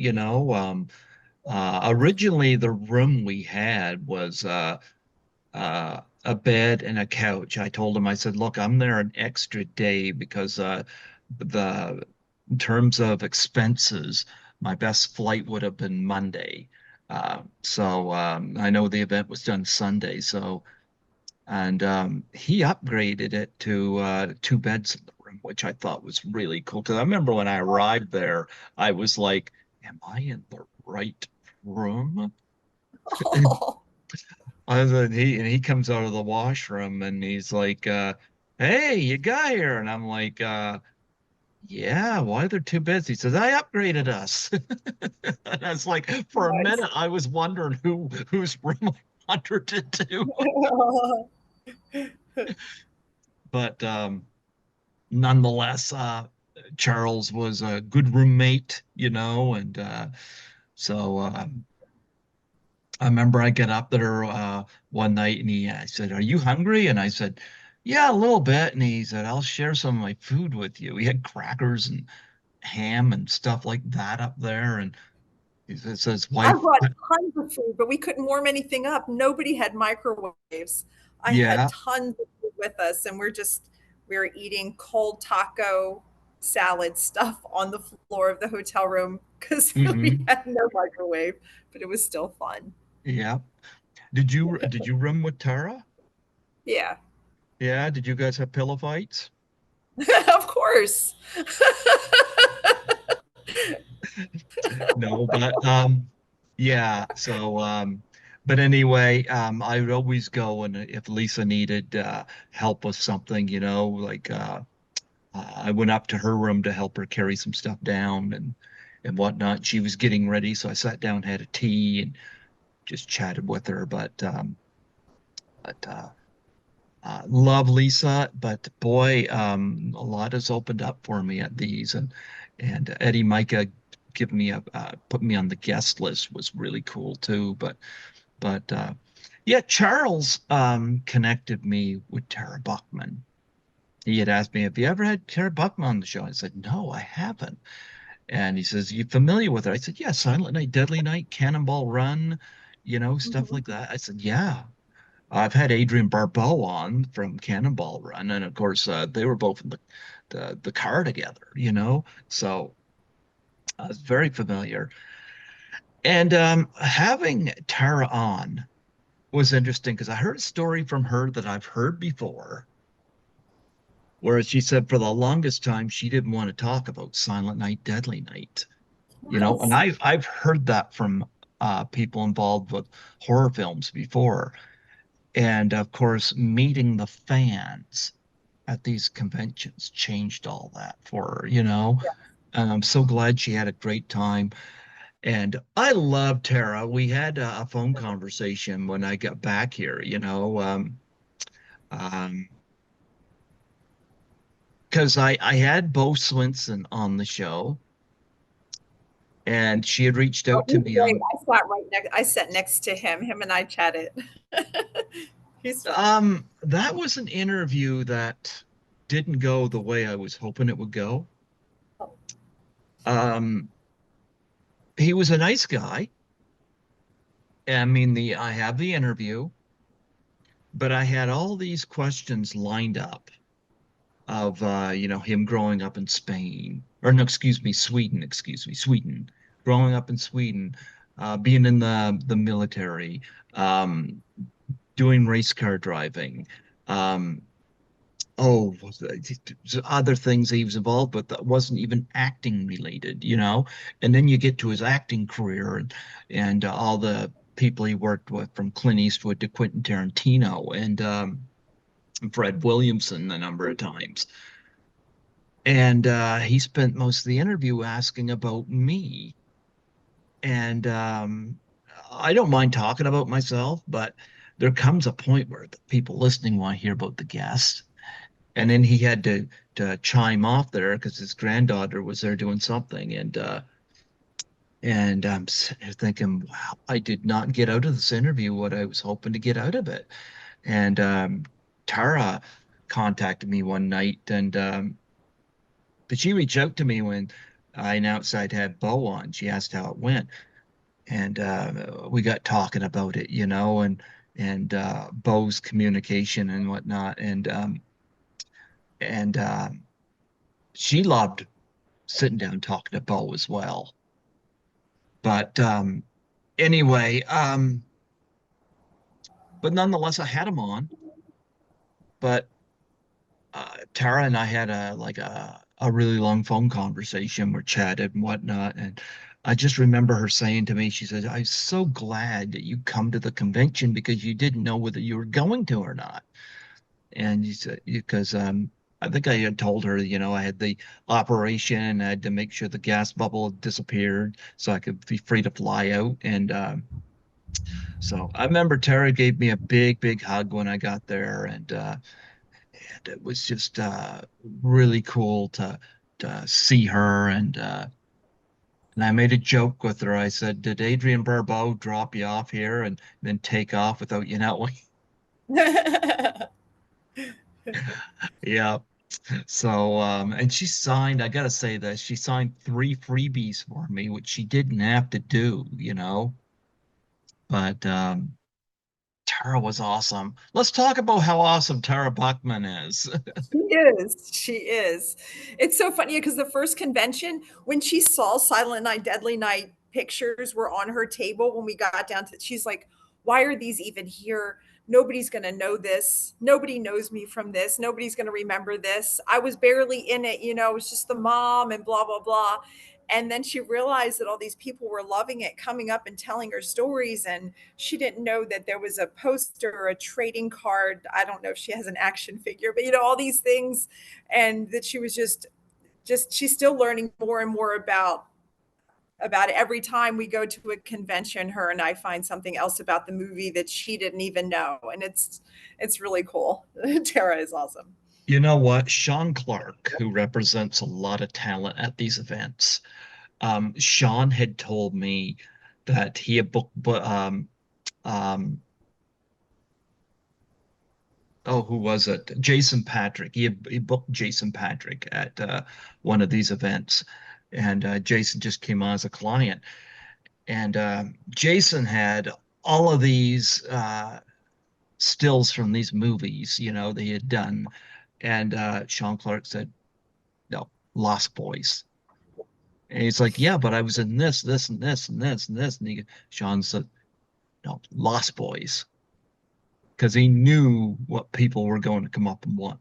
originally the room we had was a bed and a couch. I told him, I said, "Look, I'm there an extra day because the in terms of expenses, my best flight would have been Monday. So I know the event was done Sunday, so and he upgraded it to two beds in the room, which I thought was really cool. Because I remember when I arrived there, I was like, "Am I in the right room?" Oh, And he comes out of the washroom and he's like, "Hey, you got here?" And I'm like, "Yeah, why are there two beds?" He says, "I upgraded us." And I was like, for a nice. minute, I was wondering whose room I wandered into. But nonetheless, Charles was a good roommate, and so I remember I get up there one night and I said, "Are you hungry?" And I said, "Yeah, a little bit." And he said, "I'll share some of my food with you." He had crackers and ham and stuff like that up there. And his I wife, brought tons of food, but we couldn't warm anything up. Nobody had microwaves. I had yeah, tons of food with us, and we were eating cold taco salad stuff on the floor of the hotel room because we hmm had no microwave, but it was still fun. yeah. Did you room with Tara? Yeah, Yeah. Did you guys have pillow fights? of course. No, but yeah. So but anyway, I would always go and if Lisa needed help with something, like I went up to her room to help her carry some stuff down and whatnot. She was getting ready, so I sat down, had a tea, and just chatted with her. But love Lisa, but boy, a lot has opened up for me at these, and Eddie Micah give me a put me on the guest list was really cool too. But yeah, Charles connected me with Tara Buckman. He had asked me, "Have you ever had Tara Buckman on the show?" I said, "No, I haven't." And he says, "You familiar with her?" I said, "Yeah, Silent Night, Deadly Night, Cannonball Run, stuff Mhm. like that." I said, "Yeah." I've had Adrian Barbeau on from Cannonball Run, and of course, they were both in the car together, So I was very familiar. And having Tara on was interesting because I heard a story from her that I've heard before, Whereas she said for the longest time she didn't want to talk about Silent Night, Deadly Night. And Yes. I've heard that from people involved with horror films before. And of course, meeting the fans at these conventions changed all that for her. Yeah. And I'm so glad she had a great time. And I love Tara. We had a phone conversation when I got back here, um, because I had Bo Swinson on the show, and she had reached Oh, out to he's me great. on. I sat next to him. Him and I chatted. He's fun. That was an interview that didn't go the way I was hoping it would go. Um, he was a nice guy. I mean, I have the interview, but I had all these questions lined up of him growing up in Spain, or no, excuse me, Sweden, growing up in Sweden, being in the military, um, doing race car driving, um, oh, other things he was involved with that wasn't even acting related. And then you get to his acting career and all the people he worked with, from Clint Eastwood to Quentin Tarantino and Fred Williamson a number of times. And he spent most of the interview asking about me. And I don't mind talking about myself, but there comes a point where the people listening want to hear about the guest. And then he had to chime off there because his granddaughter was there doing something. And I'm sitting there thinking, wow, I did not get out of this interview what I was hoping to get out of it. And Tara contacted me one night, and but she reached out to me when I announced I'd had Bo on. She asked how it went, and we got talking about it, and Bo's communication and whatnot, and she loved sitting down talking to Bo as well. But anyway, but nonetheless, I had him on. But Tara and I had a really long phone conversation. We chatted and whatnot, and I just remember her saying to me, she said, "I'm so glad that you come to the convention because you didn't know whether you were going to or not." And you said because I think I had told her, I had the operation and I had to make sure the gas bubble disappeared so I could be free to fly out. And so I remember Tara gave me a big, big hug when I got there, and it was just really cool to see her. And I made a joke with her. I said, "Did Adrian Barbeau drop you off here and then take off without you knowing?" Yeah. So, and she signed, I gotta say that she signed 3 freebies for me, which she didn't have to do. But Tara was awesome. Let's talk about how awesome Tara Buckman is. She is. She is. It's so funny because the first convention, when she saw Silent Night, Deadly Night pictures were on her table when we got down to, she's like, why are these even here? Nobody's going to know this. Nobody knows me from this. Nobody's going to remember this. I was barely in it. It was just the mom and blah, blah, blah. And then she realized that all these people were loving it, coming up and telling her stories. And she didn't know that there was a poster, a trading card. I don't know if she has an action figure, but all these things, and that she was just she's still learning more and more about it. Every time we go to a convention, her and I find something else about the movie that she didn't even know, and it's really cool. Tara is awesome. You know what? Sean Clark, who represents a lot of talent at these events, Sean had told me that he had booked, um, oh, who was it? Jason Patrick. He booked Jason Patrick at one of these events, and Jason just came on as a client. And Jason had all of these stills from these movies, they had done. And Sean Clark said, "No, Lost Boys." And he's like, "Yeah, but I was in this, this, and this, and this, and this." And Sean said, "No, Lost Boys," because he knew what people were going to come up and want.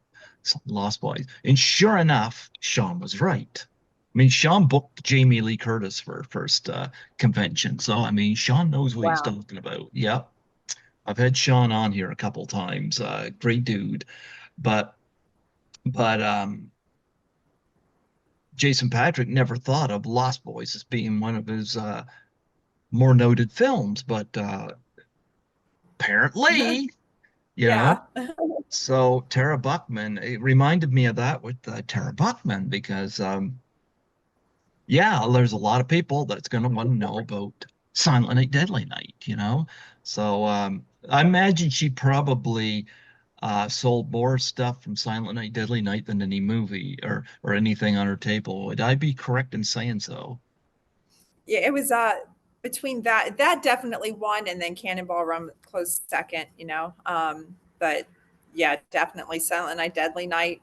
Lost Boys. And sure enough, Sean was right. I mean, Sean booked Jamie Lee Curtis for her first convention. So, I mean, Sean knows what he's Wow. talking about. Yep. I've had Sean on here a couple times. Great dude. But, but Jason Patrick never thought of Lost Boys as being one of his more noted films. But apparently, you know, Yeah. so Tara Buckman, it reminded me of that with Tara Buckman because yeah, there's a lot of people that's going to want to know about Silent Night, Deadly Night, you know? So I imagine she probably sold more stuff from Silent Night, Deadly Night than any movie or anything on her table. Would I be correct in saying so? Yeah, it was between that definitely won, and then Cannonball Run close second, you know. But yeah, definitely Silent Night, Deadly Night.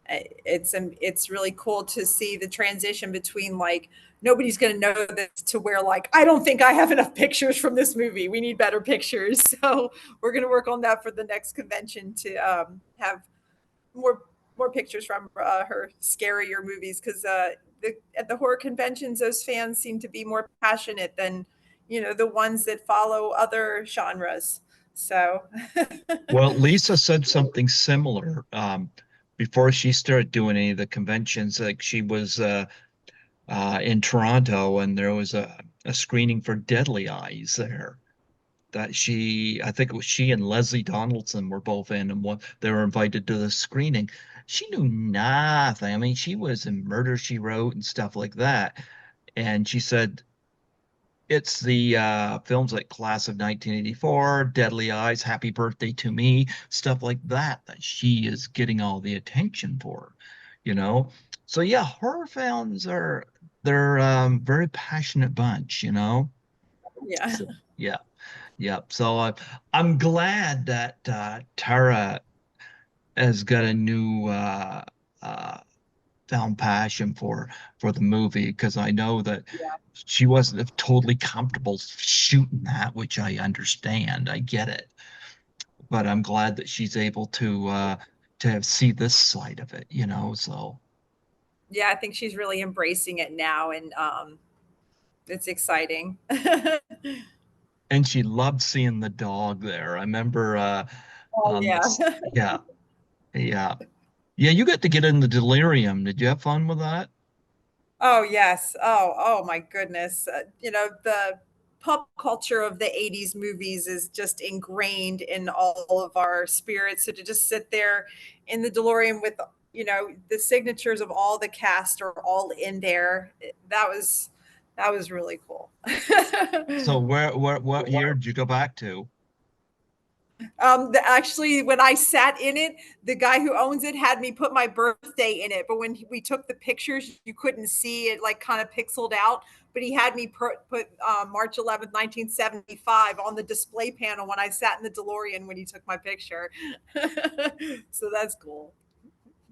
It's really cool to see the transition between like nobody's going to know this to where like I don't think I have enough pictures from this movie. We need better pictures, so we're going to work on that for the next convention to have more more pictures from her scarier movies because at the horror conventions, those fans seem to be more passionate than the ones that follow other genres. So Well, Lisa said something similar before she started doing any of the conventions. Like she was in Toronto and there was a screening for Deadly Eyes there that I think it was she and Leslie Donaldson were both in, and they were invited to the screening. She knew nothing. I mean, she was in Murder, She Wrote and stuff like that. And she said it's the films like Class of 1984, Deadly Eyes, Happy Birthday to Me, stuff like that, that she is getting all the attention for, you know? So yeah, horror fans they're very passionate bunch, you know? yeah. So yeah. Yep. So I'm glad that Tara has got a new uh, found passion for the movie because I know that Yeah. she wasn't totally comfortable shooting that, which I understand. I get it, but I'm glad that she's able to see this side of it, you know. So Yeah, I think she's really embracing it now, and it's exciting. and she loved seeing the dog there. I remember Oh on yeah. this, yeah, yeah, yeah. You got to get in the delirium. Did you have fun with that? Oh yes. Oh my goodness. The pop culture of the 80s movies is just ingrained in all of our spirits. So to just sit there in the DeLorean with the signatures of all the cast are all in there. That was really cool. So what year did you go back to? Actually, when I sat in it, the guy who owns it had me put my birthday in it. But when we took the pictures, you couldn't see it, like kind of pixeled out. But he had me put March 11th, 1975 on the display panel when I sat in the DeLorean when he took my picture. So that's cool.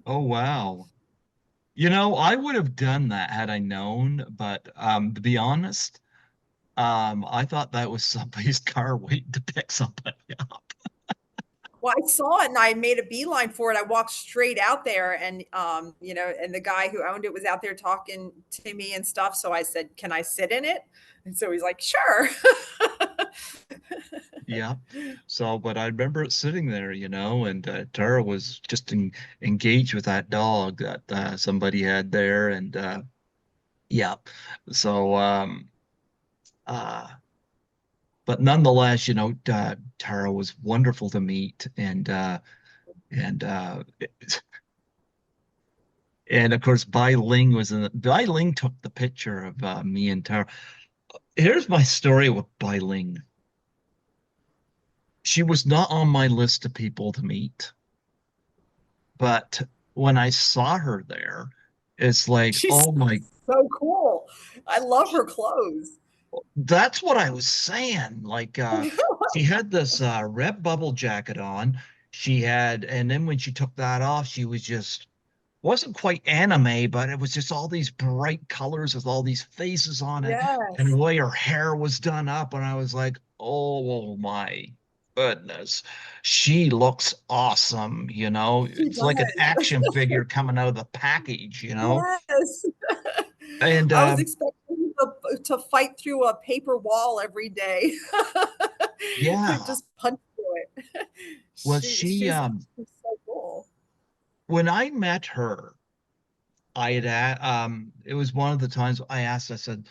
Oh wow. You know, I would have done that had I known, but to be honest, I thought that was somebody's car waiting to pick somebody up. Well, I saw it and I made a beeline for it. I walked straight out there and and the guy who owned it was out there talking to me and stuff. So I said, "Can I sit in it?" And so he's like, "Sure." Yeah. So, but I remember it sitting there, you know, and Tara was just engaged with that dog that somebody had there, and yeah. So, uh, but nonetheless, you know, Tara was wonderful to meet, and and of course, Bai Ling took the picture of me and Tara. Here's my story with Bai Ling. She was not on my list of people to meet, but when I saw her there, it's like, She's oh my, so cool. I love her clothes. that's what I was saying. Like, she had this red bubble jacket on. And then when she took that off, she was just wasn't quite anime, but it was just all these bright colors with all these faces on it, and the Yes. way her hair was done up, and I was like, oh my. goodness. She looks awesome, you know. She It's like an does. action figure coming out of the package, you know. Yes. And I was expecting to fight through a paper wall every day. yeah, Just punch through it. well, She's so cool. when I met her, it was one of the times I asked, I said,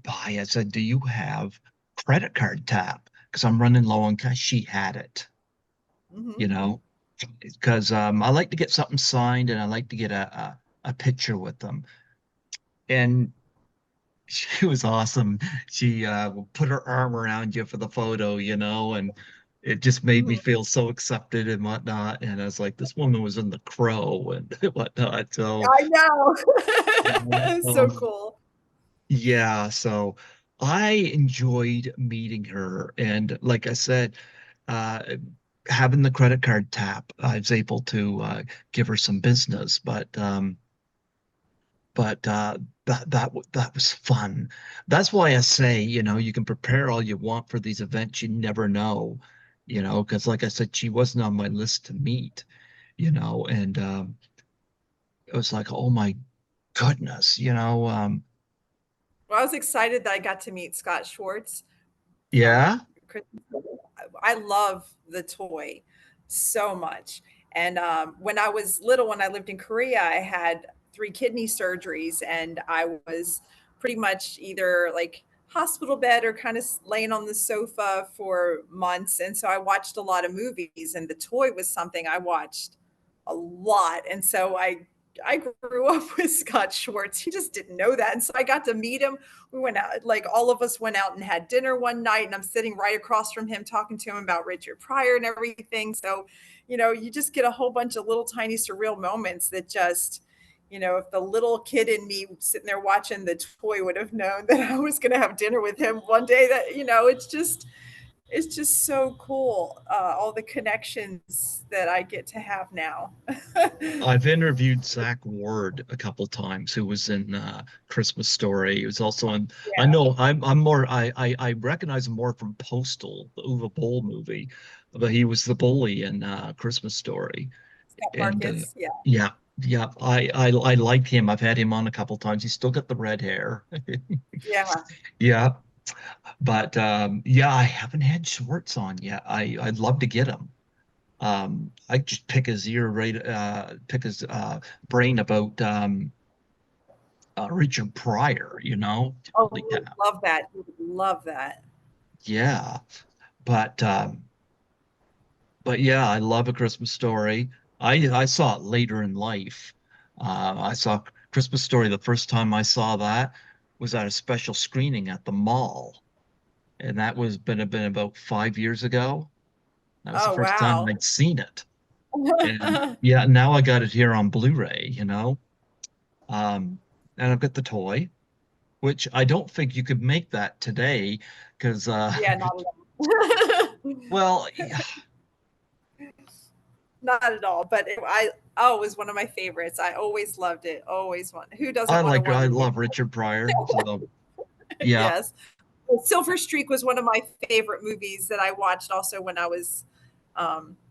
I said, do you have credit card tap? Because I'm running low on cash. She had it, Hmm. you know, because I like to get something signed and I like to get a picture with them. And she was awesome. She will put her arm around you for the photo, you know, and it just made me Hmm. feel so accepted and whatnot. And I was like, this woman was in The Crow and whatnot. So, I know. So um, cool. yeah, so I enjoyed meeting her. And like I said, uh, having the credit card tap, I was able to give her some business, but that was fun. That's why I say, you know, you can prepare all you want for these events. You never know, you know, because like I said, she wasn't on my list to meet, you know, and it was like, oh my goodness, you know, Well, I was excited that I got to meet Scott Schwartz from yeah. Christmas. I love the toy so much. And when I was little, when I lived in Korea, I had three kidney surgeries, and I was pretty much either like hospital bed or kind of laying on the sofa for months. And so I watched a lot of movies, and the toy was something I watched a lot. And so I grew up with Scott Schwartz. He just didn't know that. And so I got to meet him. We went out, like all of us went out and had dinner one night, and I'm sitting right across from him talking to him about Richard Pryor and everything. So, you just get a whole bunch of little tiny surreal moments that just, if the little kid in me sitting there watching the toy would have known that I was going to have dinner with him one day, that, it's just so cool. All the connections that I get to have now. I've interviewed Zach Ward a couple times, who was in Christmas Story. He was also in. I Yeah. know I'm more. I recognize him more from Postal, the Uwe Boll movie, but he was the bully in Christmas Story. Scott And Marcus. Yeah. yeah, yeah, I like him. I've had him on a couple times. He's still got the red hair. Yeah. Yeah, but yeah, I haven't had Schwartz on yet. I'd love to get him. I just pick his ear right, pick his brain about Richard Pryor, you know? Oh, Like you would that. love that. You would love that. Yeah, but yeah, I love A Christmas Story. I saw it later in life. I saw Christmas Story the first time I saw that was at a special screening at the mall, and that was been about 5 years ago. That was the Oh, first time wow. I'd seen it, and yeah, now I got it here on Blu-ray, you know. Um, and I've got the toy, which I don't think you could make that today because, Yeah, not at all. well, yeah, Not at all. But it was one of my favorites. I always loved it. Always want. Who doesn't want a I Wonder Woman? love Richard Pryor, so yeah. Yes. Well, Silver Streak was one of my favorite movies that I watched also when I was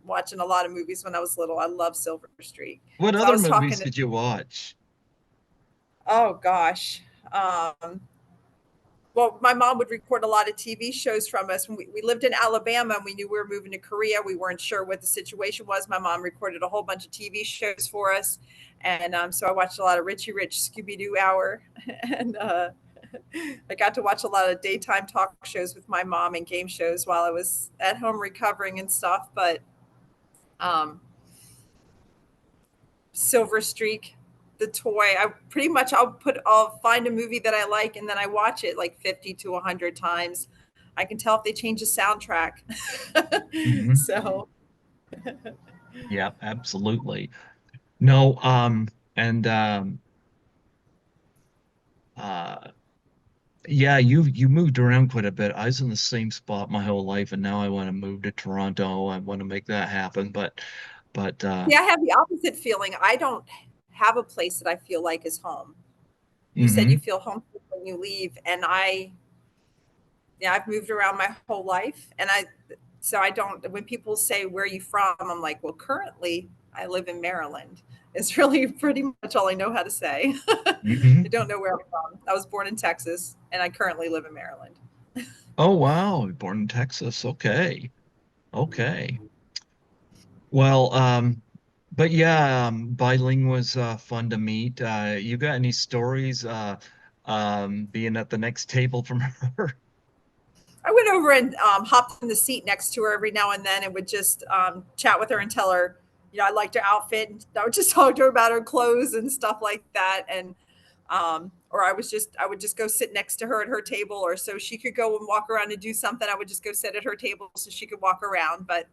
watching a lot of movies when I was little. I love Silver Streak. What So I other was movies talking to, did you watch? oh gosh. Well, my mom would record a lot of TV shows from us. When we lived in Alabama and we knew we were moving to Korea, we weren't sure what the situation was. My mom recorded a whole bunch of TV shows for us. And so I watched a lot of Richie Rich, Scooby Doo Hour. And I got to watch a lot of daytime talk shows with my mom and game shows while I was at home recovering and stuff. But um, Silver Streak, the toy. I'll find a movie that I like and then I watch it like 50 to 100 times. I can tell if they change the soundtrack. Hmm. So, Yeah, absolutely. No, and uh, yeah, you moved around quite a bit. I was in the same spot my whole life, and now I want to move to Toronto. I want to make that happen, but yeah, I have the opposite feeling. I don't have a place that I feel like is home. You said you hmm feel homesick when you leave, and yeah, I've moved around my whole life, and So I don't, when people say, where are you from? I'm like, well, currently I live in Maryland. It's really pretty much all I know how to say. I Hmm. don't know where I'm from. I was born in Texas and I currently live in Maryland. Oh, wow. Born in Texas. Okay. Okay. Well, but yeah, Biling was fun to meet. You got any stories being at the next table from her? I went over and hopped in the seat next to her every now and then and would just chat with her and tell her, I liked her outfit. And I would just talk to her about her clothes and stuff like that. And or I would just go sit next to her at her table, or so she could go and walk around and do something. I would just go sit at her table so she could walk around. But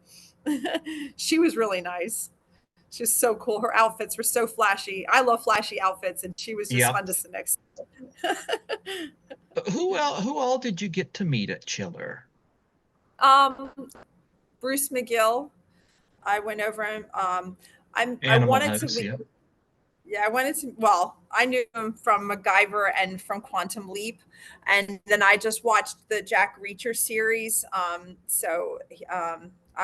she was really nice. She's so cool. Her outfits were so flashy. I love flashy outfits, and she was just Yep. fun to sit next to. Who all did you get to meet at Chiller? um, Bruce McGill. I went over and I Animal wanted to House, yeah. yeah, I wanted to, well, I knew him from MacGyver and from Quantum Leap. And then I just watched the Jack Reacher series. I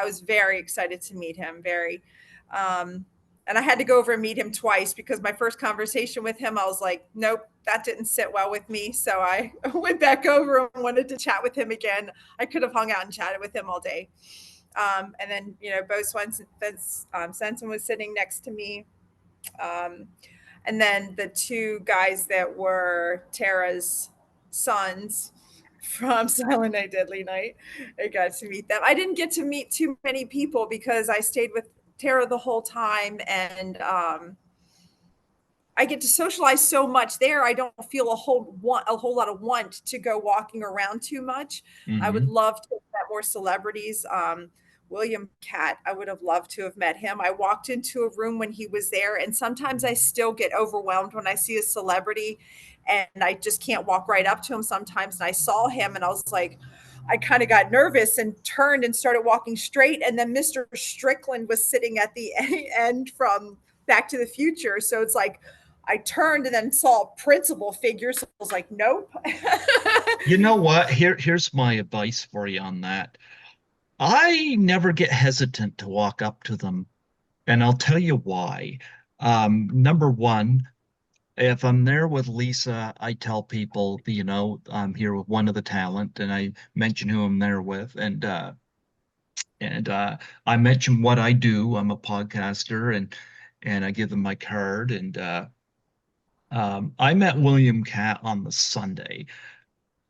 was very excited to meet him. Very. Um, and I had to go over and meet him twice because my first conversation with him, I was like, nope, that didn't sit well with me. So I went back over and wanted to chat with him again. I could have hung out and chatted with him all day. And then, Bo Swenson was sitting next to me. Um, and then the two guys that were Tara's sons from Silent Night, Deadly Night, I got to meet them. I didn't get to meet too many people because I stayed with Tara the whole time, and I get to socialize so much there. I don't feel a whole lot of want to go walking around too much. I would Hmm. love to have met more celebrities. William Catt, I would have loved to have met him. I walked into a room when he was there, and sometimes I still get overwhelmed when I see a celebrity and I just can't walk right up to him sometimes. And I saw him and I was like, I kind of got nervous and turned and started walking straight. And then Mr. Strickland was sitting at the end from Back to the Future. So it's like, I turned and then saw a principal figure. So I was like, nope. You know what? Here's my advice for you on that. I never get hesitant to walk up to them, and I'll tell you why. Number one, if I'm there with Lisa, I tell people, I'm here with one of the talent, and I mention who I'm there with, and I mention what I do. I'm a podcaster, and I give them my card. And I met William Catt on the Sunday.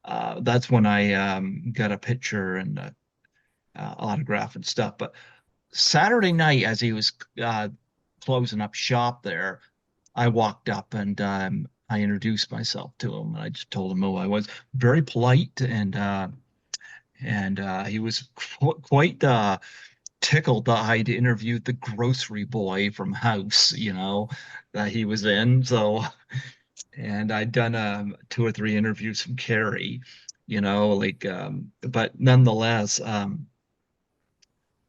That's when I got a picture and autograph and stuff. But Saturday night, as he was closing up shop there, I walked up and I introduced myself to him, and I just told him who I was. Very polite, and he was quite tickled that I'd interviewed the grocery boy from House, that he was in. So, and I'd done two or three interviews from Carrie, like, but nonetheless,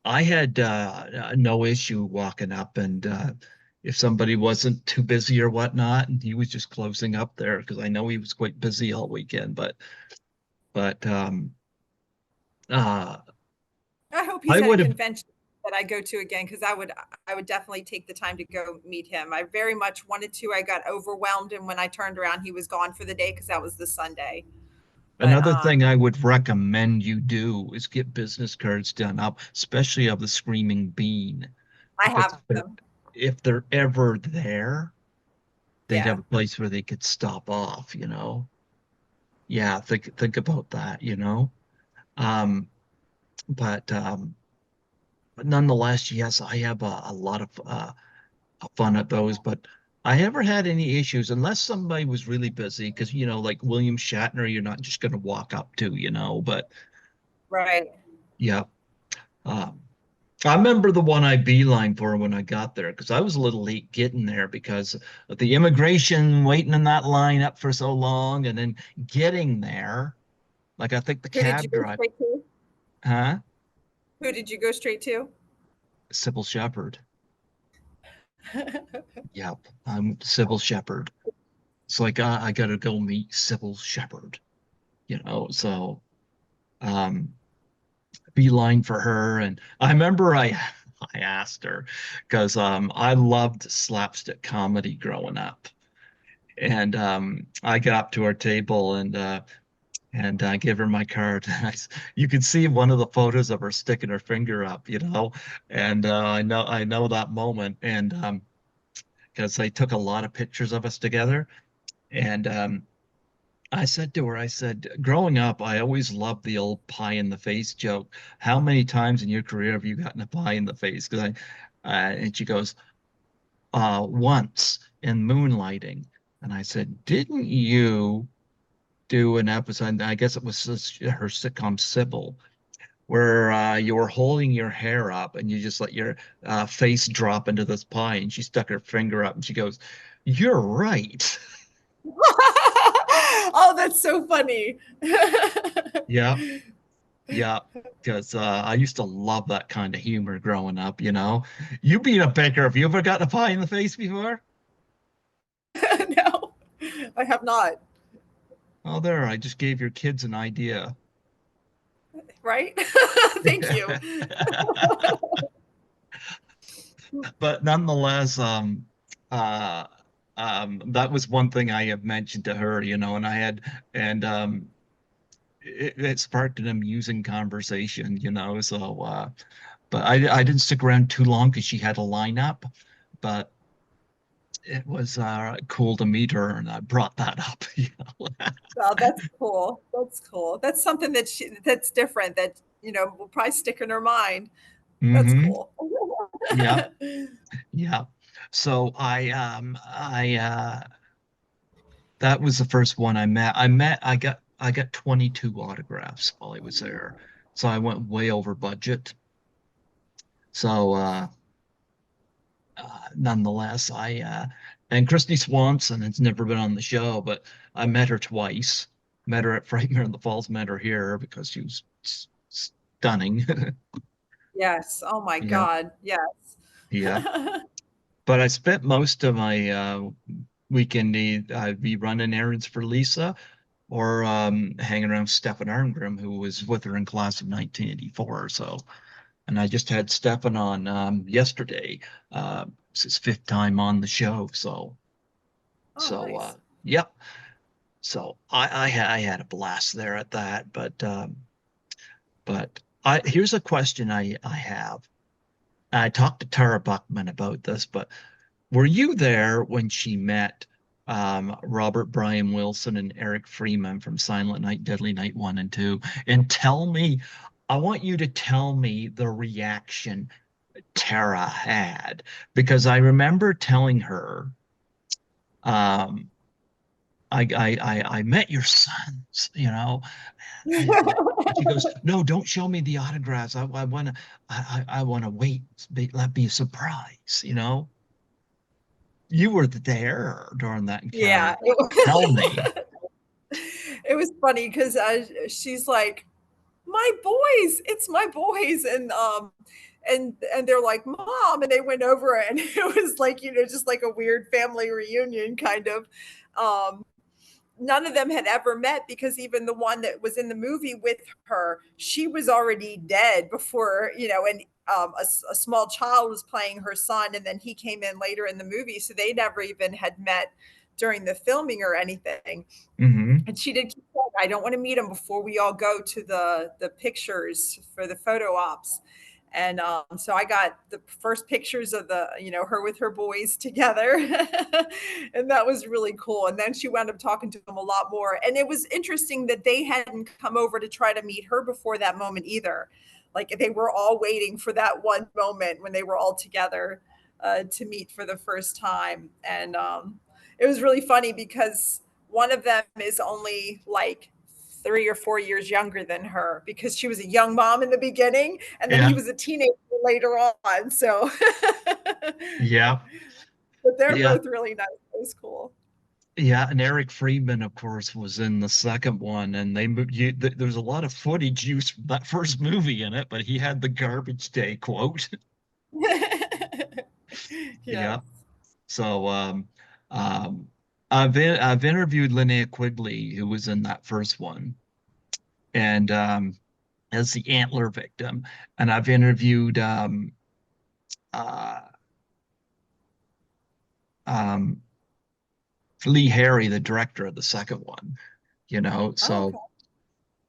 I had no issue walking up, and if somebody wasn't too busy or whatnot, and he was just closing up there because I know he was quite busy all weekend, but uh, I hope he's I at a would have convention that I go to again because I would definitely take the time to go meet him. I very much wanted to. I got overwhelmed, and when I turned around, he was gone for the day because that was the Sunday. But another thing I would recommend you do is get business cards done up, especially of the Screaming Bean, I because have them. if they're ever there, they'd Yeah. have a place where they could stop off. Yeah, think about that. Um, but nonetheless, yes, I have a lot of fun at those, but I never had any issues unless somebody was really busy because, like William Shatner, you're not just going to walk up to, but Right. yeah. Um, I remember the one I beeline for when I got there because I was a little late getting there because of the immigration, waiting in that line up for so long, and then getting there. Like I think the Who did you cab go driver, straight to? huh? Who did you go straight to? Sybil Shepherd. Yep, I'm Sybil Shepherd. It's like I gotta go meet Sybil Shepherd. So um beeline for her. And I remember I asked her because I loved slapstick comedy growing up. And I got up to our table and I gave her my card. You could see one of the photos of her sticking her finger up, and I know that moment, and because they took a lot of pictures of us together, and I said to her, I said, growing up, I always loved the old pie in the face joke. How many times in your career have you gotten a pie in the face? And she goes, once in Moonlighting. And I said, didn't you do an episode? I guess it was her sitcom Sybil, where you were holding your hair up and you just let your face drop into this pie. And she stuck her finger up and she goes, "You're right." Oh, that's so funny. Yeah. Yeah, because I used to love that kind of humor growing up, You being a baker, have you ever gotten a pie in the face before? No, I have not. Oh, there, I just gave your kids an idea. Right? Thank you. But nonetheless, uh, that was one thing I have mentioned to her, and it sparked an amusing conversation, So, but I didn't stick around too long because she had a lineup, but it was cool to meet her, and I brought that up. Oh, that's cool. That's cool. That's something that's different that, will probably stick in her mind. That's Hmm. cool. Yeah, yeah. So I that was the first one I met. I got 22 autographs while I was there. So I went way over budget. So nonetheless, and Christy Swanson has never been on the show, but I met her twice. Met her at Frightmare in the Falls, met her here because she was stunning. Yes. Oh my Yeah, God. Yes. yeah. But I spent most of my weekend I'd be running errands for Lisa or hanging around Stefan Arngrim, who was with her in class of 1984. So, and I just had Stefan on yesterday. It's his fifth time on the show. So, Oh, so nice. yep. So I had a blast there at that. But here's a question I have. I talked to Tara Buckman about this, but were you there when she met Robert Brian Wilson and Eric Freeman from Silent Night, Deadly Night 1 and 2? And I want you to tell me the reaction Tara had, because I remember telling her, um, I met your sons, and she goes, no, don't show me the autographs. I want to, I want to wait, let be a surprise. You were there during that Yeah. encounter. Tell me. It was funny because she's like, my boys, it's my boys. And they're like, Mom, and they went over and it was like, just like a weird family reunion kind of. Um, None of them had ever met because even the one that was in the movie with her, she was already dead before, and a small child was playing her son, and then he came in later in the movie, so they never even had met during the filming or anything. Hmm. And she did keep saying, I don't want to meet him before we all go to the pictures for the photo ops. And so I got the first pictures of her with her boys together. And that was really cool. And then she wound up talking to them a lot more. And it was interesting that they hadn't come over to try to meet her before that moment either. Like they were all waiting for that one moment when they were all together to meet for the first time. And it was really funny because one of them is only like 3 or 4 years younger than her because she was a young mom in the beginning and then he Yeah. was a teenager later on. So, Yeah. but they're Yeah. both really nice. It was cool. Yeah. And Eric Friedman, of course, was in the second one, and there's a lot of footage used from that first movie in it, but he had the garbage day quote. Yes. Yeah. So um, I've interviewed Linnea Quigley, who was in that first one, and as the antler victim, and I've interviewed uh, um, Lee Harry, the director of the second one. Oh, So okay.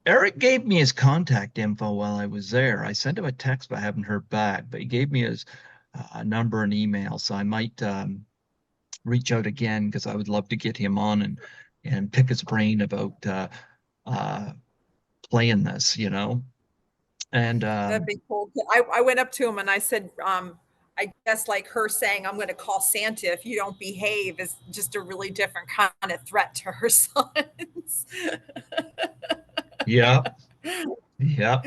Eric gave me his contact info while I was there. I sent him a text, but I haven't heard back. But he gave me his number and email, so I might reach out again because I would love to get him on and pick his brain about uh, playing this. And That'd be cool. I went up to him and I said, I guess like her saying, I'm going to call Santa if you don't behave is just a really different kind of threat to her sons. yeah, yeah,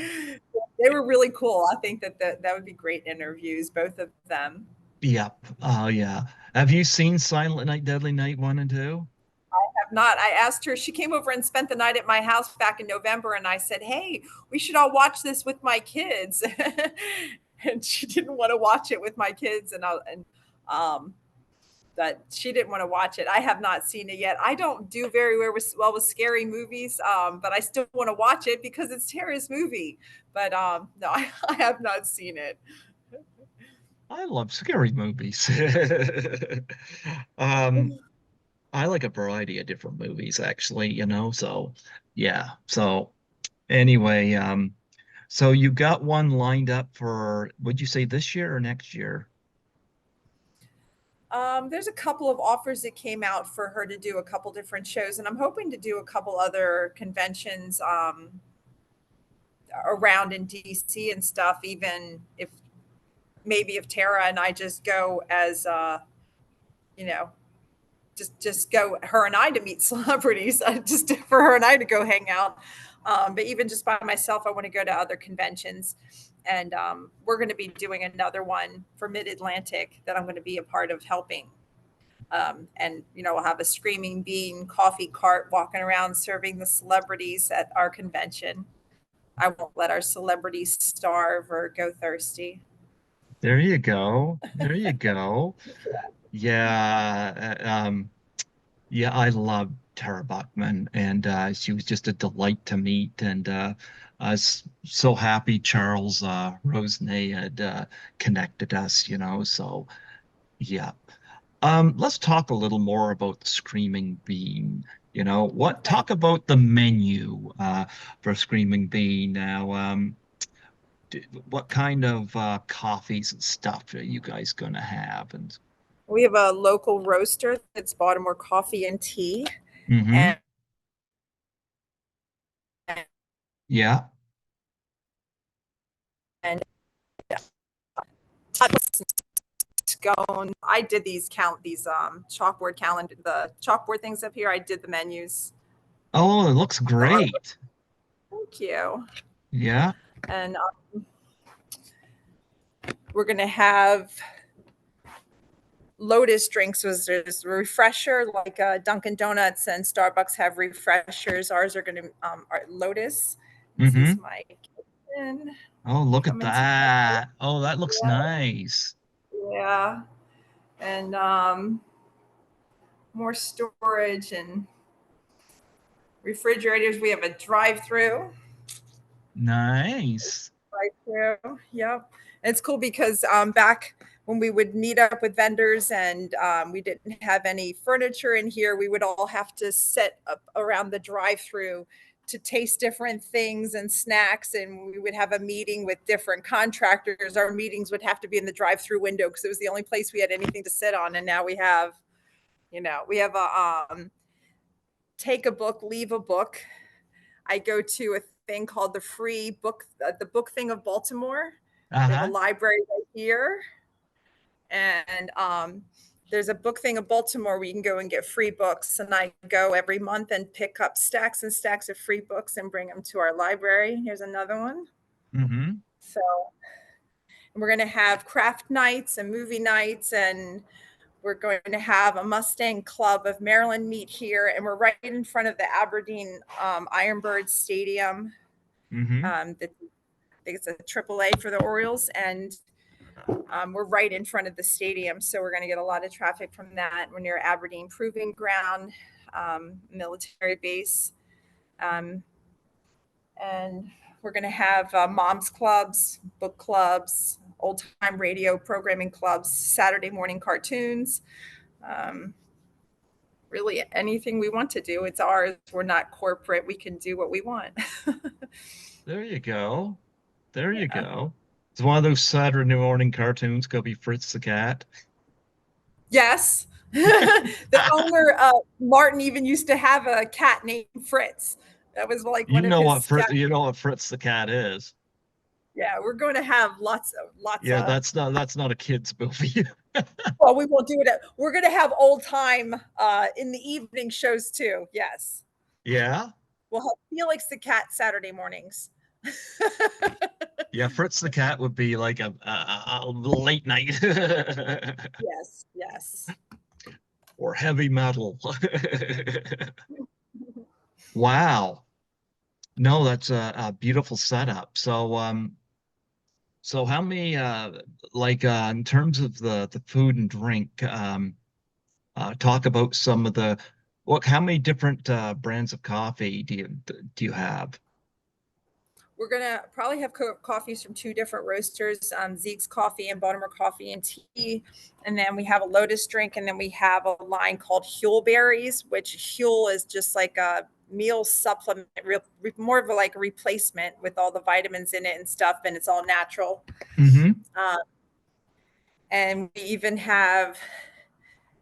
They were really cool. I think that would be great interviews, both of them. yeah. Oh yeah. Have you seen Silent Night, Deadly Night 1 and 2? Have not. I asked her, she came over and spent the night at my house back in November. And I said, hey, we should all watch this with my kids. And she didn't want to watch it with my kids. Um, that she didn't want to watch it. I have not seen it yet. I don't do very well with scary movies, but I still want to watch it because it's Tara's movie. But no, I have not seen it. I love scary movies. Um, I like a variety of different movies actually. So yeah. So anyway, so you got one lined up for, would you say this year or next year? There's a couple of offers that came out for her to do a couple different shows, and I'm hoping to do a couple other conventions around in DC and stuff. Even if maybe if Tara and I just go as you know just go her and I to meet celebrities, just for her and I to go hang out. But even just by myself, I want to go to other conventions. And we're going to be doing another one for Mid Atlantic that I'm going to be a part of helping. And we'll have a screaming bean coffee cart walking around serving the celebrities at our convention. I won't let our celebrities starve or go thirsty. There you go. There you go. Yeah. Yeah, I love Tara Buckman, and she was just a delight to meet. And I was so happy Charles Rosenay had connected us. So yeah. Let's talk a little more about the Screaming Bean. Okay. Talk about the menu for Screaming Bean now. What kind of coffees and stuff are you guys gonna have? And We have a local roaster that's Baltimore coffee and tea. mm-hmm. And Yeah. and scone. I did these chalkboard calendar, the chalkboard things up here. I did the menus. Oh, it looks The artwork. great. Thank you. Yeah. And we're gonna have Lotus drinks. Was there's a refresher like Dunkin' Donuts and Starbucks have refreshers. Ours are gonna Lotus. This is Mm-hmm. my kitchen. Oh, look at Come into my that. Oh, that looks yeah, nice. yeah. And more storage and refrigerators. We have a drive-through. Nice. Right through. Yep. And it's cool because back when we would meet up with vendors and we didn't have any furniture in here, we would all have to sit up around the drive-through to taste different things and snacks. And we would have a meeting with different contractors. Our meetings would have to be in the drive-through window because it was the only place we had anything to sit on. And now we have a take a book, leave a book. I go to a thing called the book thing of Baltimore. We have a Uh-huh. library right here, and there's a book thing of Baltimore where you can go and get free books. And I go every month and pick up stacks and stacks of free books and bring them to our library. Here's another one. Mm-hmm. So we're going to have craft nights and movie nights, and we're going to have a Mustang Club of Maryland meet here, and we're right in front of the Aberdeen Ironbirds Stadium. Mm-hmm. I think it's a AAA for the Orioles, and we're right in front of the stadium, so we're going to get a lot of traffic from that. We're near Aberdeen Proving Ground, military base, um, and We're going to have moms clubs, book clubs, old time radio programming clubs, Saturday morning cartoons. Um, really anything we want to do, it's ours. We're not corporate. We can do what we want. There you go. There you Yeah. go. It's one of those Saturday morning cartoons could be Fritz the cat. Yes. The owner, Martin, even used to have a cat named Fritz. That was like one of his cats. You know what Fritz the cat is. Yeah, we're going to have lots Yeah, of. that's not a kid's movie. Well, we will do it. We're going to have old time in the evening shows too. Yes, Yeah. we'll have Felix the cat Saturday mornings. Yeah, Fritz the cat would be like a late night Yes, yes. or heavy metal. Wow. No, that's a beautiful setup. So how many like in terms of the food and drink, talk about some of the what how many different brands of coffee do you have? We're gonna probably have coffees from two different roasters, Zeke's Coffee and Baltimore Coffee and Tea, and then we have a Lotus drink, and then we have a line called Huel Berries, which Huel is just like a meal supplement, more of a like a replacement with all the vitamins in it and stuff, and it's all natural. Mm-hmm. Uh, and we even have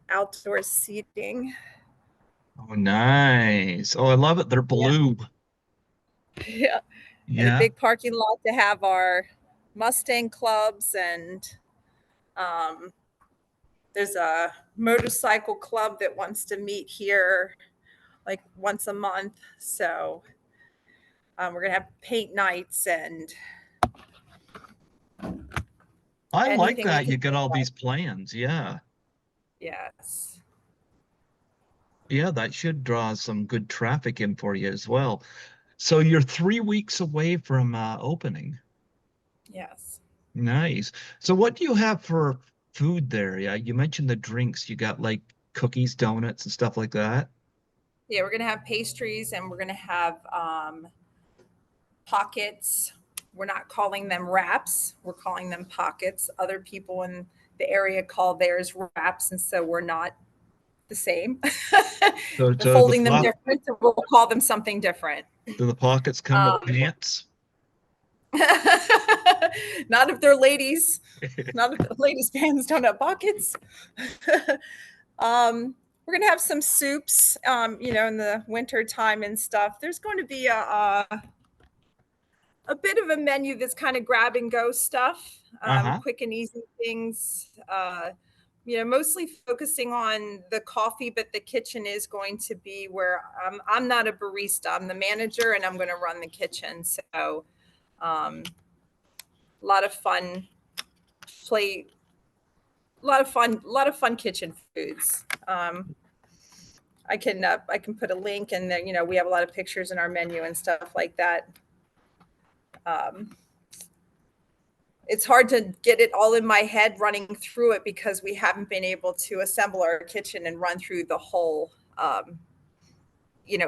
outdoor seating. Oh, nice. Oh, I love it. They're Yeah, blue. yeah, and a Yeah. big parking lot to have our Mustang clubs and um, there's a motorcycle club that wants to meet here like once a month. So we're going to have paint nights and I like anything we that can you got think all of. these plans. Yeah. Yes. Yeah, that should draw some good traffic in for you as well. So you're 3 weeks away from opening. Yes. Nice. So what do you have for food there? Yeah, you mentioned the drinks. You got like cookies, donuts, and stuff like that. Yeah, we're going to have pastries and we're going to have pockets. We're not calling them wraps, we're calling them pockets. Other people in the area call theirs wraps, and so we're not the same. So, We're so folding them different, so we'll call them something different. do the pockets come with Um, pants? not if they're ladies. Not if the ladies' pants don't have pockets. We're gonna have some soups, in the winter time and stuff. There's going to be a bit of a menu that's kind of grab and go stuff, Uh-huh. quick and easy things. Mostly focusing on the coffee, but the kitchen is going to be where I'm not a barista. I'm the manager, and I'm going to run the kitchen. So, a lot of fun play, a lot of fun kitchen foods. I can put a link, and then we have a lot of pictures in our menu and stuff like that. Um, it's hard to get it all in my head running through it because we haven't been able to assemble our kitchen and run through the whole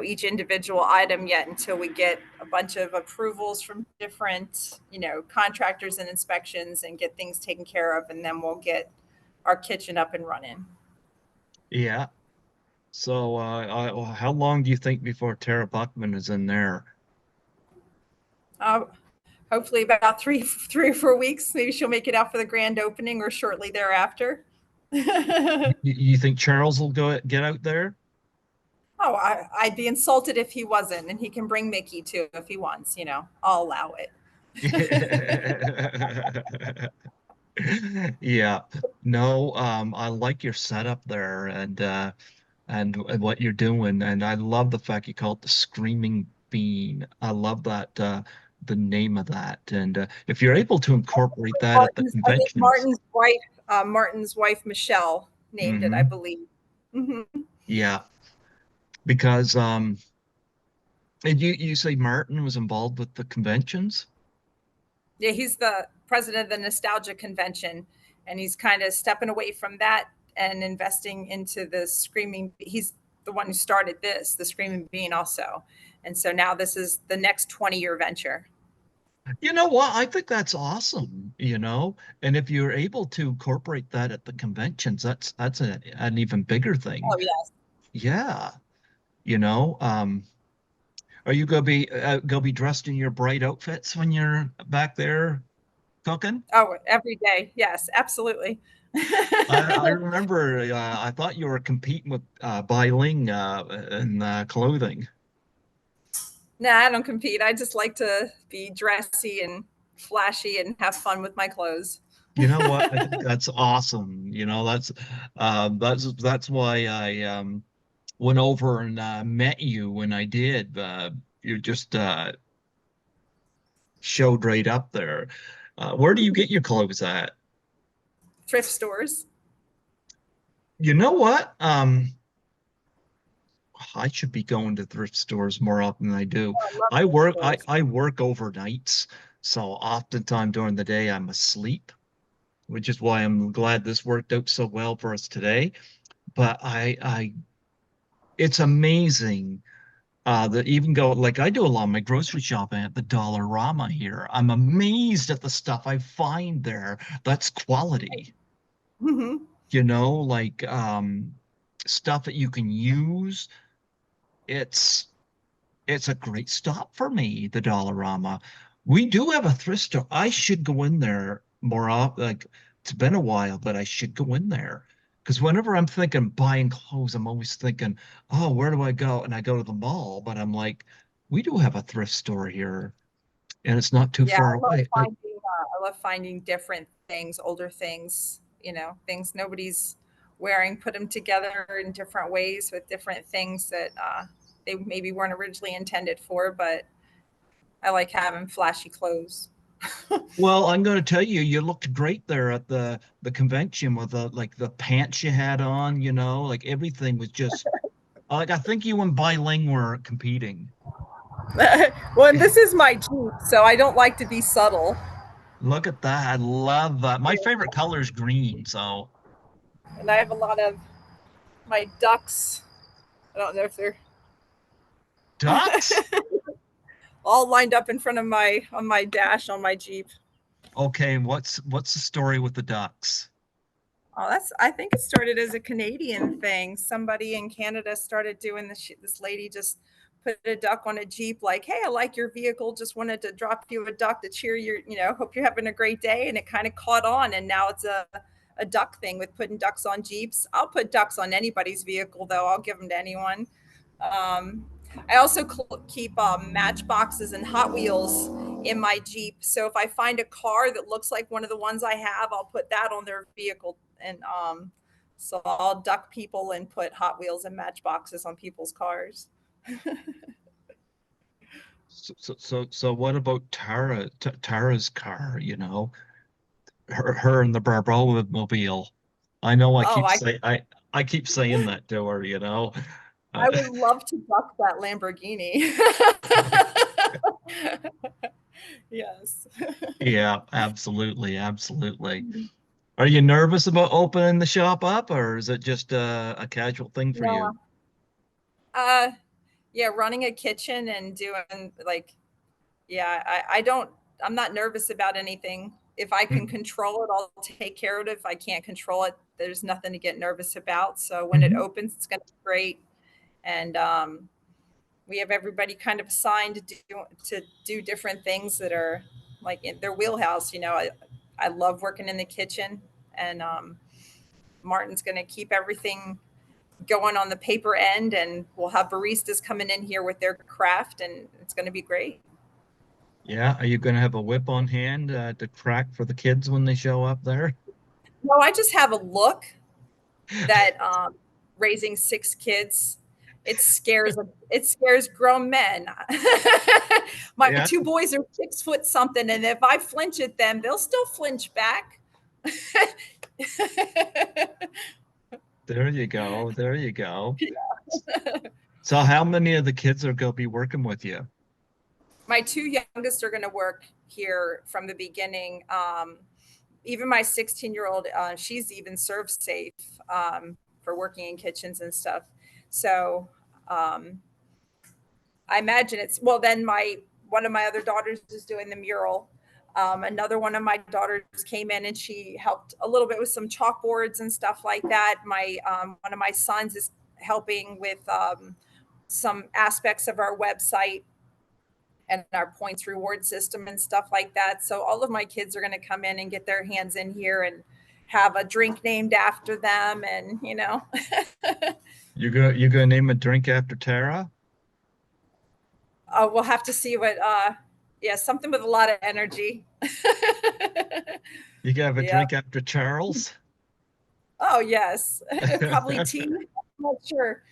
each individual item yet until we get a bunch of approvals from different contractors and inspections and get things taken care of, and then we'll get our kitchen up and running. Yeah. So how long do you think before Tara Buckman is in there? uh, Hopefully about 3 or 4 weeks. Maybe she'll make it out for the grand opening or shortly thereafter. You think Charles will get out there? Oh, I'd be insulted if he wasn't, and he can bring Mickey too if he wants. I'll allow it. Yeah. No, I like your setup there and what you're doing. And I love the fact you call it the Screaming Bean. I love that the name of that. And if you're able to incorporate that at the I think conventions. Martin's wife Michelle named it, I Hmm. believe. Hmm. Yeah, because and you say Martin was involved with the conventions? Yeah, he's the president of the Nostalgia Convention, and he's kind of stepping away from that and investing into the Screaming. He's the one who started the Screaming Bean, also, and so now this is the next 20-year venture. You know what? I think that's awesome, and if you're able to incorporate that at the conventions, that's an even bigger thing. Oh yes. Yeah, you know, are you gonna be dressed in your bright outfits when you're back there cooking? Oh, every day. Yes, absolutely. I remember I thought you were competing with Bai Ling in clothing. No, I don't compete. I just like to be dressy and flashy and have fun with my clothes. You know what? I think that's awesome. That's why I went over and met you when I did. You just showed right up there. Where do you get your clothes at? Thrift stores. You know what? I should be going to thrift stores more often than I do. I love I thrift work I, stores. I work overnights, so oftentimes during the day I'm asleep, which is why I'm glad this worked out so well for us today. But it's amazing that even go like I do a lot of my grocery shopping at the Dollarama here. I'm amazed at the stuff I find there. That's quality, Mhm. like stuff that you can use. It's it's a great stop for me, the Dollarama. We do have a thrift store. I should go in there more often. Like it's been a while, but I should go in there. Because whenever I'm thinking buying clothes, I'm always thinking, oh, where do I go? And I go to the mall, but I'm like, we do have a thrift store here, and it's not too Yeah, far I love away. finding. I love finding different things, older things. Things nobody's wearing. Put them together in different ways with different things that they maybe weren't originally intended for. But I like having flashy clothes. Well, I'm going to tell you, you looked great there at the convention with the pants you had on, like everything was just like I think you and Bai Ling were competing. Well, and this is my Jeep, so I don't like to be subtle. Look at that. I love that. My favorite color is green. So And I have a lot of my ducks. I don't know if they're ducks? all lined up in front of my dash on my Jeep. Okay, what's the story with the ducks? Oh, I think it started as a Canadian thing. Somebody in Canada started doing this. This lady just put a duck on a Jeep, like, "Hey, I like your vehicle. Just wanted to drop you a duck to cheer your, hope you're having a great day." And it kind of caught on, and now it's a duck thing with putting ducks on Jeeps. I'll put ducks on anybody's vehicle, though. I'll give them to anyone. Um, I also keep matchboxes and Hot Wheels in my Jeep. So if I find a car that looks like one of the ones I have, I'll put that on their vehicle. And so I'll duck people and put Hot Wheels and matchboxes on people's cars. So what about Tara's car, her and the Barboa mobile. I know Oh, I keep saying that to her. Uh, I would love to duck that Lamborghini. Yes. yeah, absolutely, absolutely. Are you nervous about opening the shop up, or is it just a casual thing for you? No. Uh, yeah, running a kitchen and doing like, yeah, I don't, I'm not nervous about anything. If I can control it, I'll take care of it. If I can't control it, there's nothing to get nervous about. So when it Mhm. opens, it's going to be great. And we have everybody kind of assigned to do different things that are like in their wheelhouse. I love working in the kitchen, and Martin's going to keep everything going on the paper end, and we'll have baristas coming in here with their craft, and it's going to be great. Yeah, are you going to have a whip on hand to crack for the kids when they show up there? No, I just have a look that raising six kids, it scares grown men. My Yeah, two boys are 6 foot something, and if I flinch at them, they'll still flinch back. there you go. There you go. So how many of the kids are going to be working with you? My two youngest are going to work here from the beginning. Even my 16-year-old, she's even serve safe for working in kitchens and stuff. So I imagine it's well. Then one of my other daughters is doing the mural. Another one of my daughters came in and she helped a little bit with some chalkboards and stuff like that. My one of my sons is helping with some aspects of our website and our points reward system and stuff like that. So all of my kids are going to come in and get their hands in here and have a drink named after them, and You gonna name a drink after Tara? we'll have to see what. Yeah, something with a lot of energy. You gonna have a Yeah. drink after Charles? Oh yes, probably tea. I'm not sure.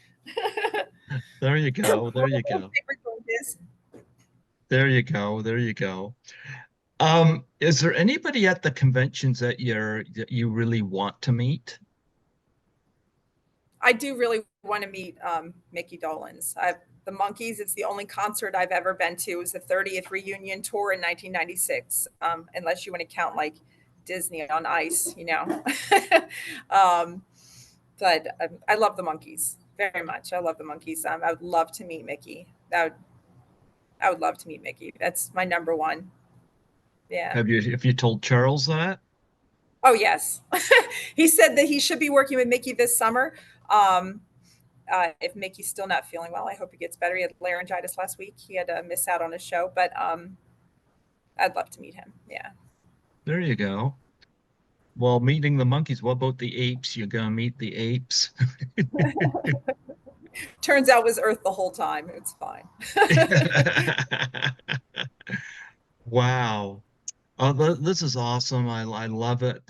There you go. There you My go. favorite drink is. There you go. There you go. Is there anybody at the conventions that you really want to meet? I do really want to meet Mickey Dolenz. The Monkees. It's the only concert I've ever been to. It was the 30th reunion tour in 1996. Unless you want to count like Disney on Ice. um, but I love the Monkees very much. I love the Monkees. I would love to meet Mickey. I would love to meet Mickey. That's my number one. Yeah. Have you told Charles that? Oh yes. He said that he should be working with Mickey this summer. Um, if Mickey's still not feeling well, I hope he gets better. He had laryngitis last week. He had to miss out on his show, but I'd love to meet him. Yeah. There you go. Well, meeting the monkeys, what about the apes? You gonna meet the apes? Turns out it was Earth the whole time. It's fine. Wow. Oh, this is awesome. I love it,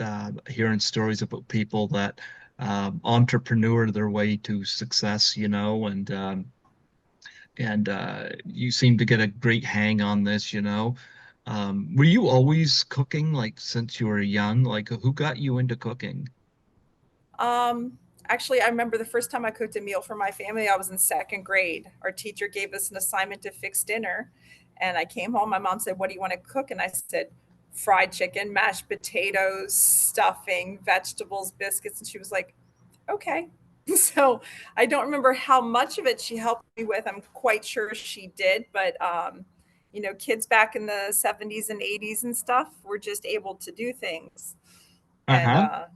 hearing stories about people that entrepreneur their way to success, and you seem to get a great hang on this, you know. Were you always cooking like since you were young? Like who got you into cooking? Um, Actually, I remember the first time I cooked a meal for my family, I was in second grade. Our teacher gave us an assignment to fix dinner. And I came home. My mom said, "What do you want to cook?" And I said, "Fried chicken, mashed potatoes, stuffing, vegetables, biscuits." And she was like, "Okay." So I don't remember how much of it she helped me with. I'm quite sure she did. But, kids back in the 70s and 80s and stuff were just able to do things. And, Uh-huh. uh,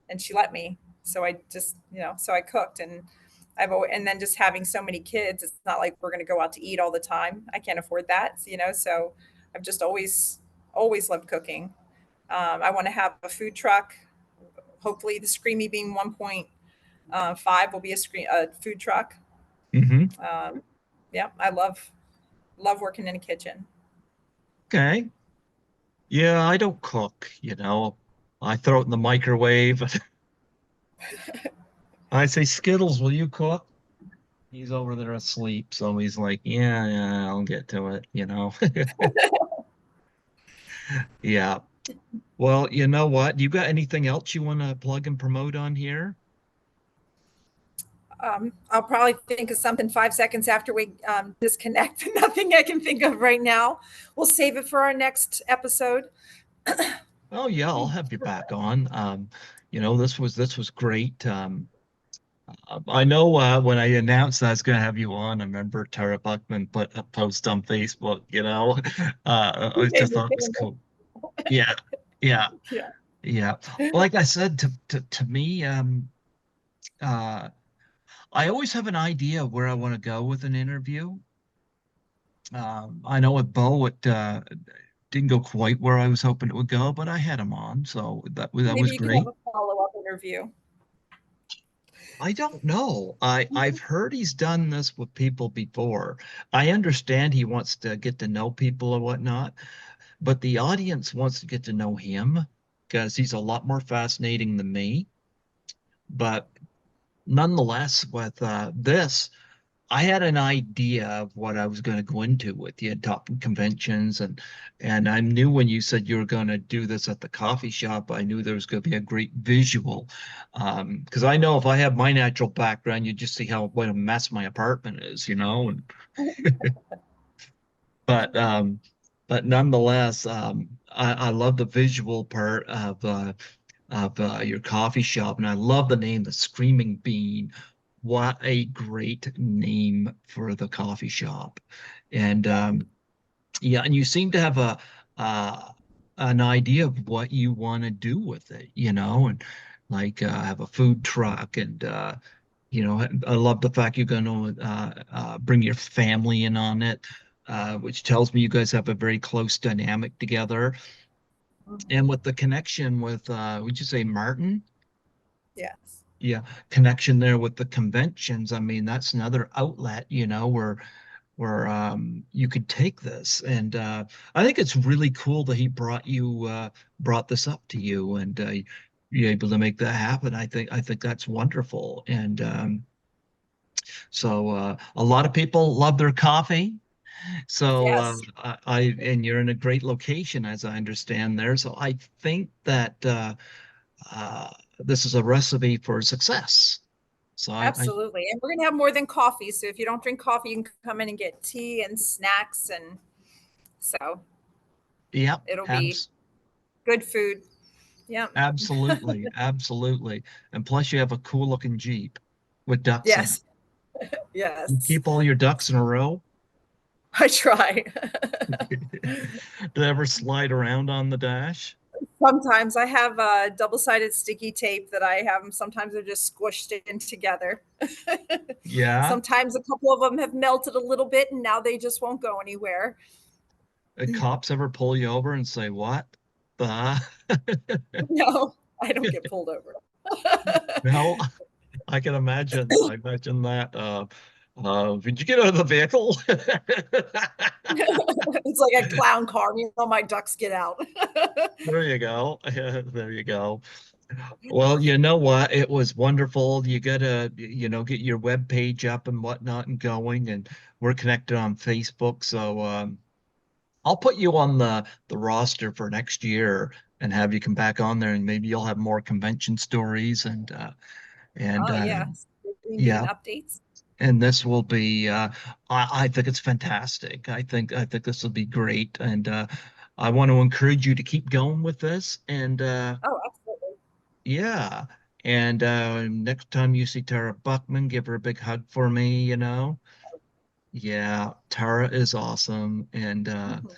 and she let me. So I just, so I cooked, and and then just having so many kids, it's not like we're going to go out to eat all the time. I can't afford that. So I've just always loved cooking. I want to have a food truck. Hopefully the Screamy Bean 1.5 will be a food truck. Hmm. Um, yeah, I love working in a kitchen. Okay. Yeah, I don't cook, you know. I throw it in the microwave. I say, Skittles, will you cook? He's over there asleep, so he's like, yeah, yeah, I'll get to it, you know. Yeah. Well, you know what? You got anything else you want to plug and promote on here? I'll probably think of something 5 seconds after we disconnect. Nothing I can think of right now. We'll save it for our next episode. Oh yeah, I'll have you back on. This was great. I know when I announced I was going to have you on, I remember Tara Buckman put a post on Facebook, I just thought it was cool. Yeah, yeah, Yeah. yeah. Like I said, to me, uh, I always have an idea of where I want to go with an interview. I know with Bo, it didn't go quite where I was hoping it would go, but I had him on, so that Maybe was you can have great. a follow-up interview. I don't know. I've heard he's done this with people before. I understand he wants to get to know people or whatnot, but the audience wants to get to know him because he's a lot more fascinating than me. But nonetheless, with this, I had an idea of what I was going to go into with you, talking conventions, and I knew when you said you were going to do this at the coffee shop, I knew there was going to be a great visual. Because I know if I have my natural background, you just see how what a mess my apartment is, you know. But um, but nonetheless, I love the visual part of your coffee shop, and I love the name, the Screaming Bean. What a great name for the coffee shop. And Yeah. Yeah, and you seem to have a uh, an idea of what you want to do with it, and like have a food truck, and I love the fact you're going to bring your family in on it, which tells me you guys have a very close dynamic together. And Mhm. with the connection with, would you say Martin? Yes, Yeah, connection there with the conventions. I mean, that's another outlet, where you could take this. And I think it's really cool that he brought this up to you, and you're able to make that happen. I think that's wonderful. And so a lot of people love their coffee. So yes, and you're in a great location, as I understand there. So I think that uh, this is a recipe for success. So I absolutely. And we're going to have more than coffee. So if you don't drink coffee, you can come in and get tea and snacks. And so yep, it'll be abs good food. Yep. absolutely, absolutely. And plus, you have a cool looking Jeep with ducks in it. Yes. You Yes. keep all your ducks in a row. I try. Do they ever slide around on the dash? Sometimes I have a double-sided sticky tape that I have them. Sometimes they're just squished in together. Yeah. Sometimes a couple of them have melted a little bit and now they just won't go anywhere. Cops ever pull you over and say, "What the?" No, I don't get pulled over. No, I can imagine. I imagine that. Did you get out of the vehicle? It's like a clown car. You know, my ducks get out. There you go. There you go. Well, you know what? It was wonderful. You gotta, get your web page up and whatnot and going, and we're connected on Facebook. So I'll put you on the roster for next year and have you come back on there, and maybe you'll have more convention stories and Oh, yes. Been getting yeah, updates. and this will be I think it's fantastic. I think this will be great, and I want to encourage you to keep going with this, and Oh, absolutely. yeah. And next time you see Tara Buckman, give her a big hug for me, Yeah, Tara is awesome, and Mhm.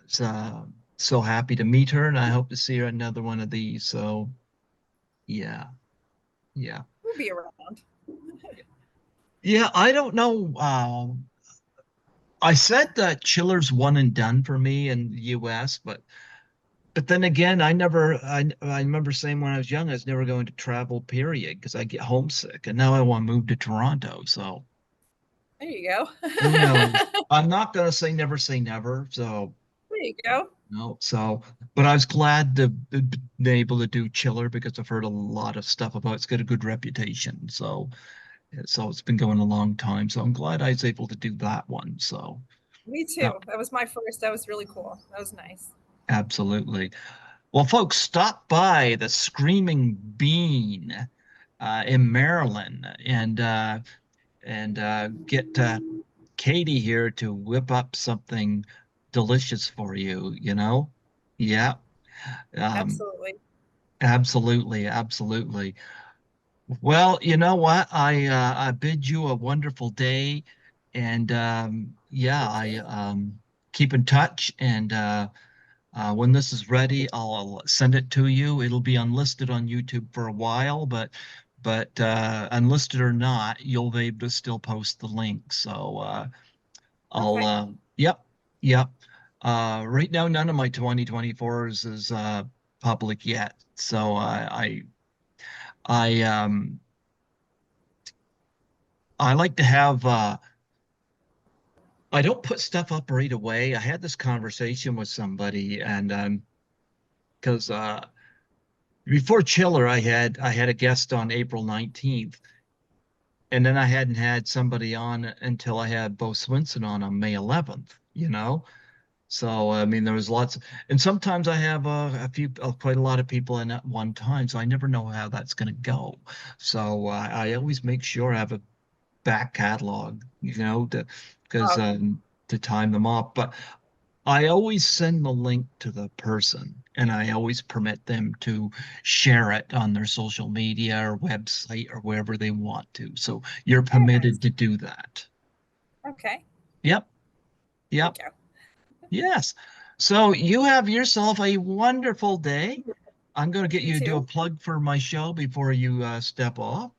so so happy to meet her, and I hope to see her at another one of these. So yeah, yeah. We'll be around. Yeah, I don't know. I said that chiller's one and done for me in the US, but then again, I remember saying when I was young I was never going to travel, period, because I get homesick, and now I want to move to Toronto. So There you go. who knows? I'm not gonna say never, so There you go. no. So, but I was glad to be able to do chiller because I've heard a lot of stuff about it's got a good reputation. So it's been going a long time. So I'm glad I was able to do that one. So Me uh, too. That was my first. That was really cool. That was nice. absolutely. Well, folks, stop by the Screaming Bean in Maryland and get Katie here to whip up something delicious for you, Yeah. Um, Absolutely. absolutely, absolutely. Well, you know what? I bid you a wonderful day, and yeah, You I too. keep in touch, and when this is ready, I'll send it to you. It'll be unlisted on YouTube for a while, but unlisted or not, you'll be able to still post the link. So I'll Okay. yep, yep. Right now, none of my 2024s is public yet, so I I like to have I don't put stuff up right away. I had this conversation with somebody, and because before Chiller, I had a guest on April 19th, and then I hadn't had somebody on until I had Bo Swinson on May 11th, So I mean, there was lots, and sometimes I have quite a lot of people in at one time, so I never know how that's going to go. So I always make sure I have a back catalog, because Oh, to time them off. But I always send the link to the person, and I always permit them to share it on their social media or website or wherever they want to. So you're very nice. permitted to do that. Okay. Yep, There you yep. go. Yes. So you have yourself a wonderful day. I'm going to get You you to do a too. plug for my show before you step off.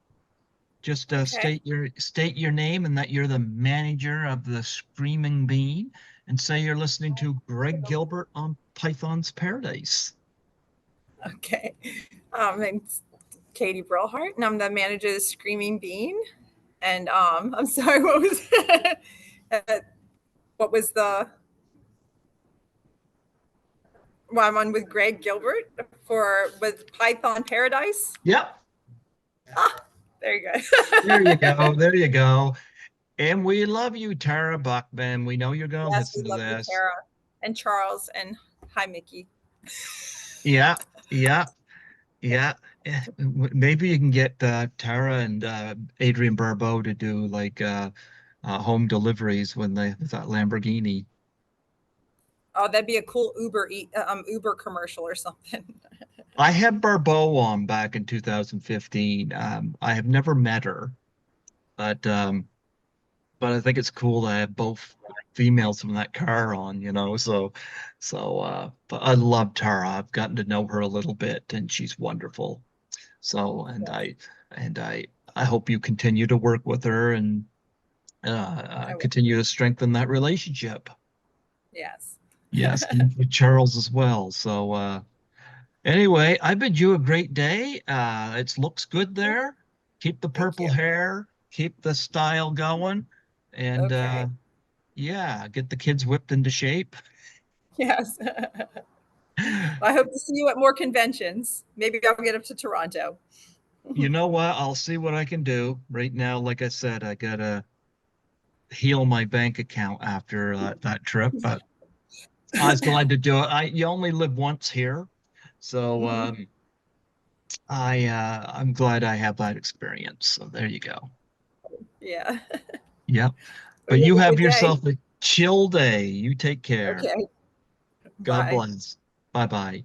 Just Okay. state your name and that you're the manager of the Screaming Bean, and say you're listening to Greg Gilbert on Python's Paradise. Okay. I'm Katie Brilhart, and I'm the manager of the Screaming Bean. And I'm sorry, what was uh, what was the well, I'm on with Greg Gilbert for with Python Paradise. Yep. Ah, there you There you go. go. There you go. And we love you, Tara Buckman. We know you're going to Yes, we listen to love you, this. Tara and Charles, and hi, Mickey. Yeah. Yeah. Yeah. Maybe you can get Tara and Adrian Barbeau to do like home deliveries when they with that Lamborghini. Oh, that'd be a cool Uber commercial or something. I had Barbeau on back in 2015. I have never met her, but but I think it's cool to have both females from that car on, but I love Tara. I've gotten to know her a little bit, and she's wonderful. So, Yes, and I hope you continue to work with her and I will. continue to strengthen that relationship. Yes. Yes, and with Charles as well. So, anyway, I bid you a great day. It looks good there. Keep the Thank purple you. hair, keep the style going, and Okay. yeah, get the kids whipped into shape. Yes. I hope to see you at more conventions. Maybe I'll get up to Toronto. You know what? I'll see what I can do. Right now, like I said, I gotta heal my bank account after that trip, but I was glad to do it. You only live once here, so Mhm. I'm glad I have that experience. So there you go. Yeah. Yep. Well, But you you have a have good day. yourself a chill day. You take care. Okay. God Bye. bless. Bye bye.